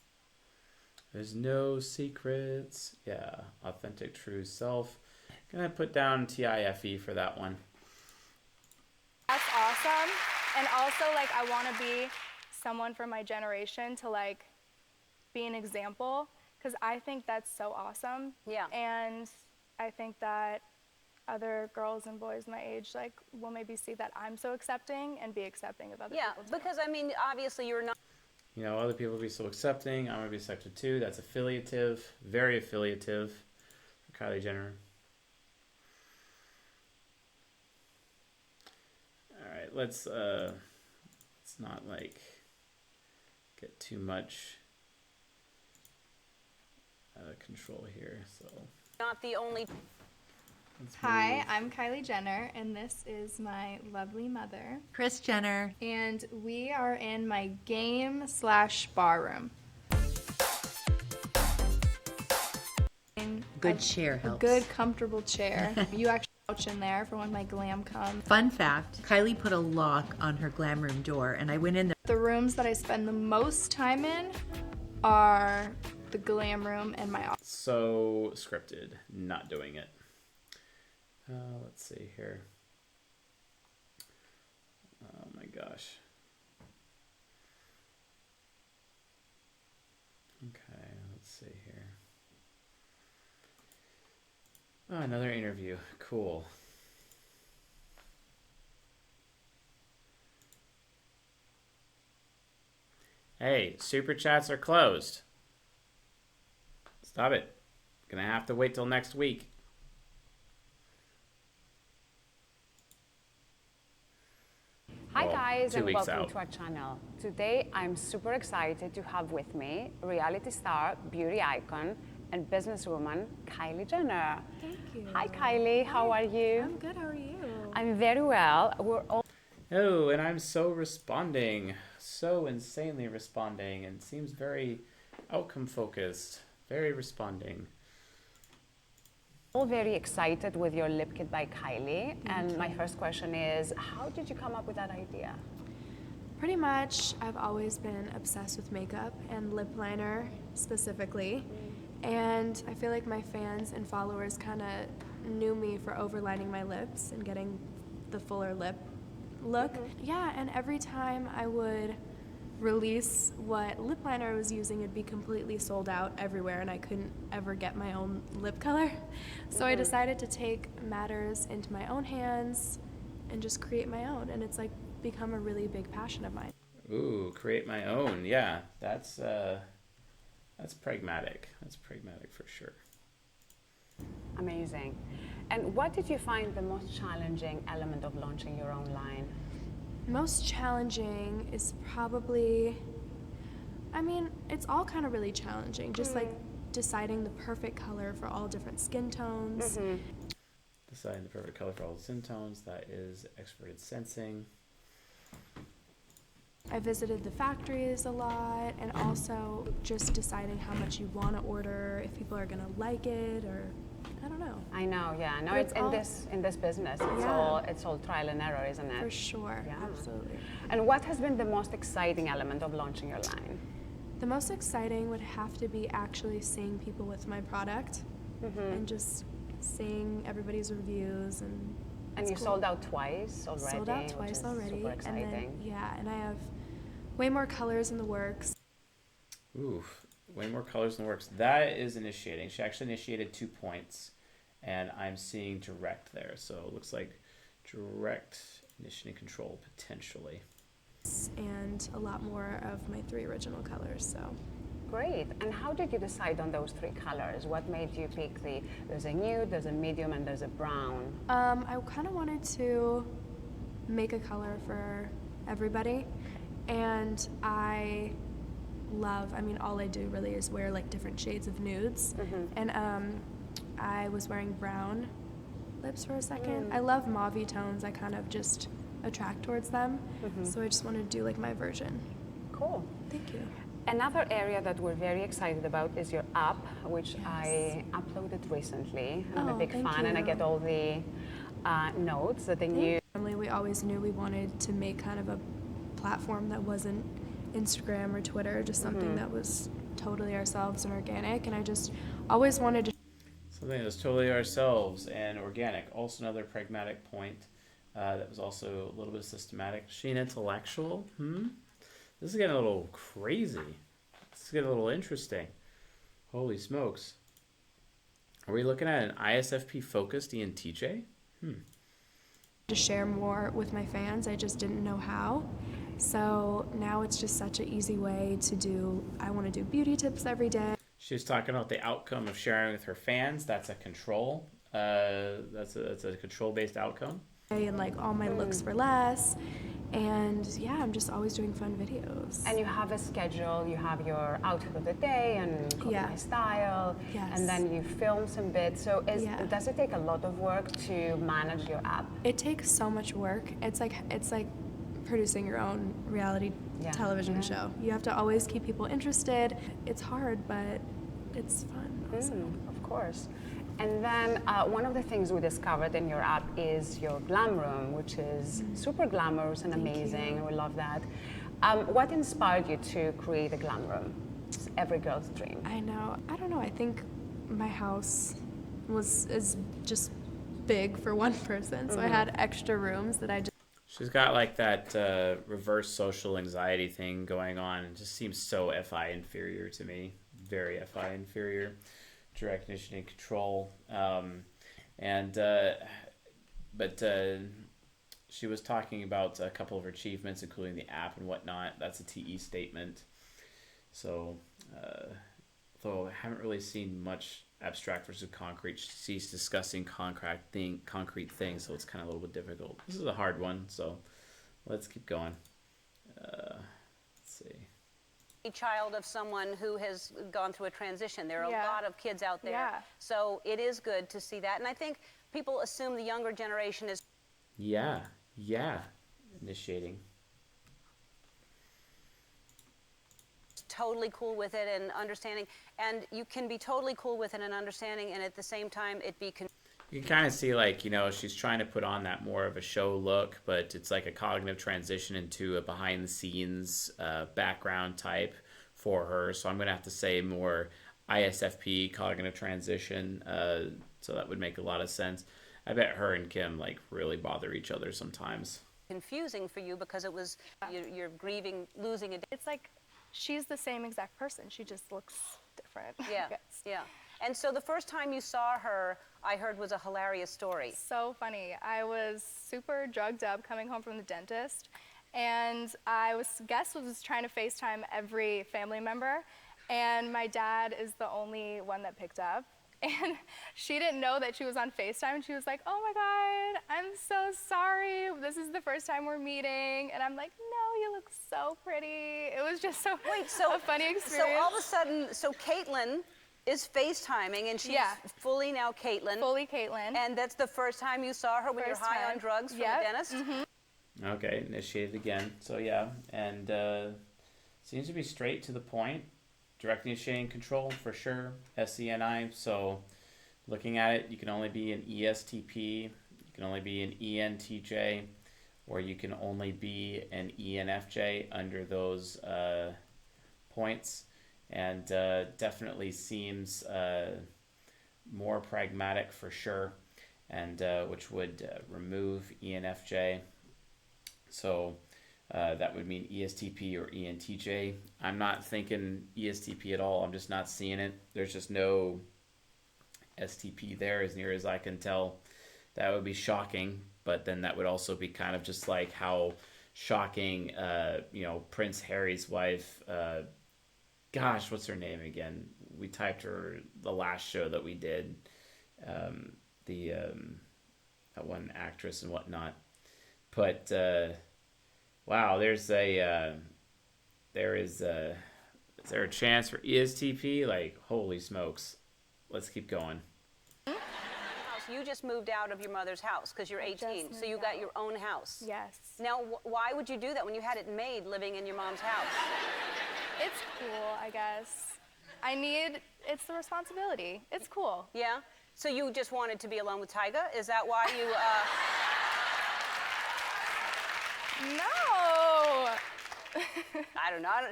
There's no secrets. Yeah, authentic, true self. Gonna put down TIFE for that one. That's awesome. And also, like, I want to be someone from my generation to, like, be an example, because I think that's so awesome. Yeah. And I think that other girls and boys my age, like, will maybe see that I'm so accepting and be accepting of other people. Yeah, because, I mean, obviously you're not. You know, other people will be so accepting. I'm going to be accepted too. That's affiliative. Very affiliative for Kylie Jenner. All right, let's not, like, get too much out of control here. So Not the only. Hi, I'm Kylie Jenner, and this is my lovely mother, Kris Jenner. And we are in my game/bar room. Good chair helps. A good, comfortable chair. You actually couch in there for when my glam comes. Fun fact, Kylie put a lock on her glam room door, and I went in there. The rooms that I spend the most time in are the glam room and my office. So scripted. Not doing it. Let's see here. Oh my gosh. Okay, let's see here. Oh, another interview. Cool. Hey, super chats are closed. Stop it. Gonna have to wait till next week. Hi guys, 2 and weeks welcome out. to our channel. Today I'm super excited to have with me reality star, beauty icon, and businesswoman Kylie Jenner. Thank you. Hi Kylie, how are you? I'm good, how are you? I'm very well. We're all Oh, and I'm so responding. So insanely responding, and seems very outcome focused. Very responding. very excited with your lip kit by Kylie. And my first question is, how did you come up with that idea? Pretty much, I've always been obsessed with makeup and lip liner specifically. And I feel like my fans and followers kind of knew me for overlining my lips and getting the fuller lip look. Yeah, and every time I would release what lip liner I was using, it'd be completely sold out everywhere, and I couldn't ever get my own lip color. So I decided to take matters into my own hands and just create my own, and it's like become a really big passion of mine. Ooh, create my own. Yeah, that's pragmatic. That's pragmatic for sure. Amazing. And what did you find the most challenging element of launching your own line? Most challenging is probably, I mean, it's all kind of really challenging, just like deciding the perfect color for all different skin tones. Deciding the perfect color for all the skin tones. That is extroverted sensing. I visited the factories a lot, and also just deciding how much you want to order, if people are going to like it, or I don't know. I know, yeah. No, But it's in this business. It's all trial and error, isn't it? For sure, Yeah. absolutely. And what has been the most exciting element of launching your line? The most exciting would have to be actually seeing people with my product and just seeing everybody's reviews. And you it's cool. sold out twice already. Sold out which twice is already. Super exciting. And then, yeah, and I have way more colors in the works. Ooh, way more colors in the works. That is initiating. She actually initiated 2 points, and I'm seeing direct there. So it looks like direct initiating control potentially. And a lot more of my 3 original colors, so. Great. And how did you decide on those 3 colors? What made you pick there's a nude, there's a medium, and there's a brown? I kind of wanted to make a color for everybody. And I mean, all I do really is wear like different shades of nudes. And I was wearing brown lips for a second. I love mauve tones. I kind of just attract towards them. So I just wanted to do like my version. Cool. Thank you. Another area that we're very excited about is your app, which I uploaded recently. I'm a big fan, and I get all the notes, the new. We always knew we wanted to make kind of a platform that wasn't Instagram or Twitter, just something that was totally ourselves and organic. And I just always wanted to. Something that was totally ourselves and organic. Also another pragmatic point that was also a little bit systematic. Is she an intellectual? This is getting a little crazy. This is getting a little interesting. Holy smokes. Are we looking at an ISFP-focused ENTJ? To share more with my fans. I just didn't know how. So now it's just such an easy way to do. I want to do beauty tips every day. She was talking about the outcome of sharing with her fans. That's a control. That's a control-based outcome. And like all my looks for less. And yeah, I'm just always doing fun videos. And you have a schedule, you have your outfit of the day and copy my style, and then you film some bits. So does it take a lot of work to manage your app? It takes so much work. It's like producing your own reality television show. You have to always keep people interested. It's hard, but it's fun also. Of course. And then one of the things we discovered in your app is your glam room, which is super glamorous and amazing. We love that. What inspired you to create a glam room? It's every girl's dream. I know. I don't know. I think my house is just big for one person, so I had extra rooms that I just. She's got like that reverse social anxiety thing going on. It just seems so FI inferior to me. Very FI inferior. Direct conditioning control. But she was talking about a couple of her achievements, including the app and whatnot. That's a TE statement. So, though I haven't really seen much abstract versus concrete, she's discussing concrete things, so it's kind of a little bit difficult. This is a hard one, so let's keep going. Let's see. Child of someone who has gone through a transition. There are a lot of kids out there. So it is good to see that. And I think people assume the younger generation is initiating. Totally cool with it and understanding. And you can be totally cool with it and understanding, and at the same time it be you can kind of see, like, you know, she's trying to put on that more of a show look, but it's like a cognitive transition into a behind-the-scenes background type for her. So I'm going to have to say more ISFP, cognitive transition. So that would make a lot of sense. I bet her and Kim, like, really bother each other sometimes. confusing for you because it was, you're grieving, losing a... It's like she's the same exact person. She just looks different. Yeah, yeah. And so the first time you saw her, I heard, was a hilarious story. So funny. I was super drugged up coming home from the dentist, and I was trying to FaceTime every family member, and my dad is the only one that picked up. And she didn't know that she was on FaceTime, and she was like, "Oh my God, I'm so sorry. This is the first time we're meeting." And I'm like, "No, you look so pretty." It was just a funny experience. So all of a sudden, so Caitlin is FaceTiming, and she's fully now Caitlin. Fully Caitlin. And that's the first time you saw her when you're high on drugs from the dentist? Mm-hmm. Okay, initiated again. So yeah, and seems to be straight to the point. Direct initiating control for sure, SENI. So looking at it, you can only be an ESTP, you can only be an ENTJ, or you can only be an ENFJ under those points. And definitely seems more pragmatic for sure, and which would remove ENFJ. So that would mean ESTP or ENTJ. I'm not thinking ESTP at all. I'm just not seeing it. There's just no STP there as near as I can tell. That would be shocking, but then that would also be kind of just like how shocking, Prince Harry's wife, gosh, what's her name again? We typed her the last show that we did. That one actress and whatnot. But wow, is there a chance for ESTP? Like, holy smokes. Let's keep going. You just moved out of your mother's house because you're 18, so you got your own house. Yes. Now, why would you do that when you had it made living in your mom's house? It's cool, I guess. It's the responsibility. It's cool. Yeah? So you just wanted to be alone with Tyga? Is that why you, No! I don't know. I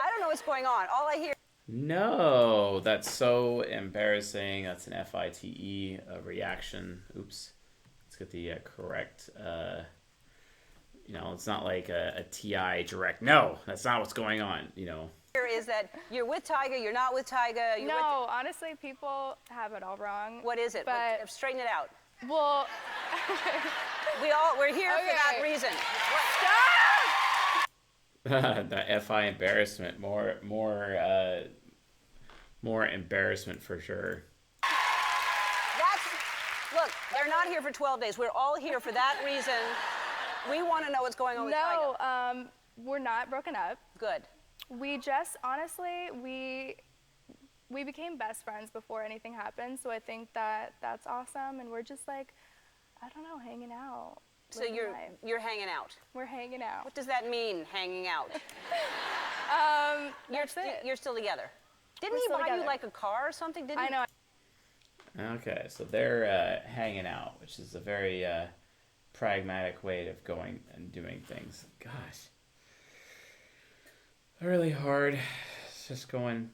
don't know what's going on. All I hear... No, that's so embarrassing. That's an FITE reaction. Oops. Let's get the correct, it's not like a TI direct. No, that's not what's going on, Here is that you're with Tyga, you're not with Tyga. No, honestly, people have it all wrong. What is it? But straighten it out. Well, we're here for that reason. Stop! The FI embarrassment, more embarrassment for sure. Look, they're not here for 12 days. We're all here for that reason. We want to know what's going on with Tyga. No, we're not broken up. Good. We just, honestly, we became best friends before anything happened, so I think that's awesome, and we're just like, I don't know, hanging out. So you're hanging out? We're hanging out. What does that mean, hanging out? You're still together. Didn't he buy you like a car or something? Didn't I know. Okay, so they're hanging out, which is a very pragmatic way of going and doing things. Gosh. Really hard. It's just going,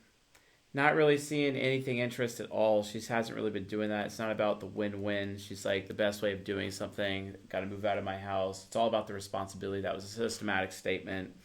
not really seeing anything interest at all. She hasn't really been doing that. It's not about the win-win. She's like, the best way of doing something, got to move out of my house. It's all about the responsibility. That was a systematic statement.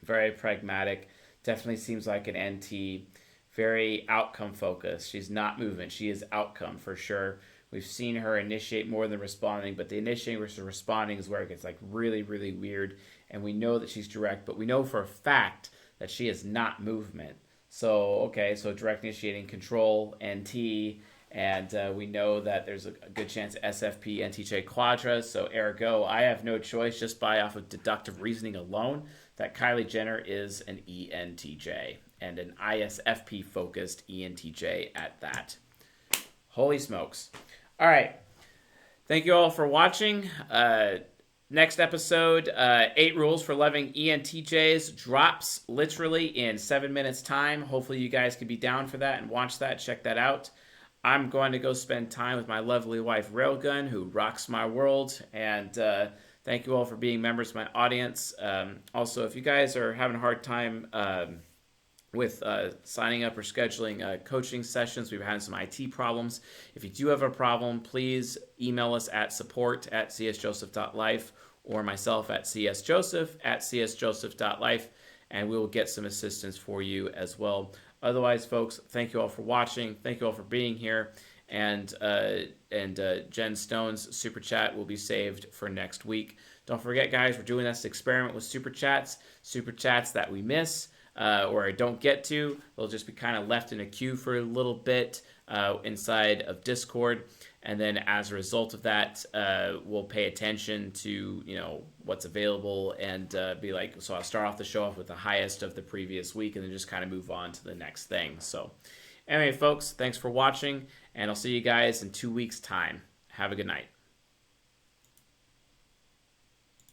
Very pragmatic. Definitely seems like an NT. Very outcome focused. She's not movement. She is outcome for sure. We've seen her initiate more than responding, but the initiating versus responding is where it gets like really, really weird. And we know that she's direct, but we know for a fact that she is not movement. So, okay, so direct initiating control, NT, and we know that there's a good chance SFP, NTJ quadra. So ergo, I have no choice just by off of deductive reasoning alone that Kylie Jenner is an ENTJ and an ISFP focused ENTJ at that. Holy smokes. All right. Thank you all for watching. Next episode, 8 Rules for Loving ENTJs, drops literally in 7 minutes time. Hopefully you guys can be down for that and watch that, check that out. I'm going to go spend time with my lovely wife, Railgun, who rocks my world. And thank you all for being members of my audience. Also, if you guys are having a hard time with signing up or scheduling coaching sessions, we've had some IT problems. If you do have a problem, please email us at support@csjoseph.life or myself at csjoseph@csjoseph.life, and we will get some assistance for you as well. Otherwise, folks, thank you all for watching. Thank you all for being here. And Jen Stone's Super Chat will be saved for next week. Don't forget, guys, we're doing this experiment with Super Chats that we miss or don't get to. They'll just be kind of left in a queue for a little bit inside of Discord. And then as a result of that, we'll pay attention to, what's available and be like, so I'll start off the show off with the highest of the previous week and then just kind of move on to the next thing. So anyway, folks, thanks for watching, and I'll see you guys in 2 weeks' time. Have a good night.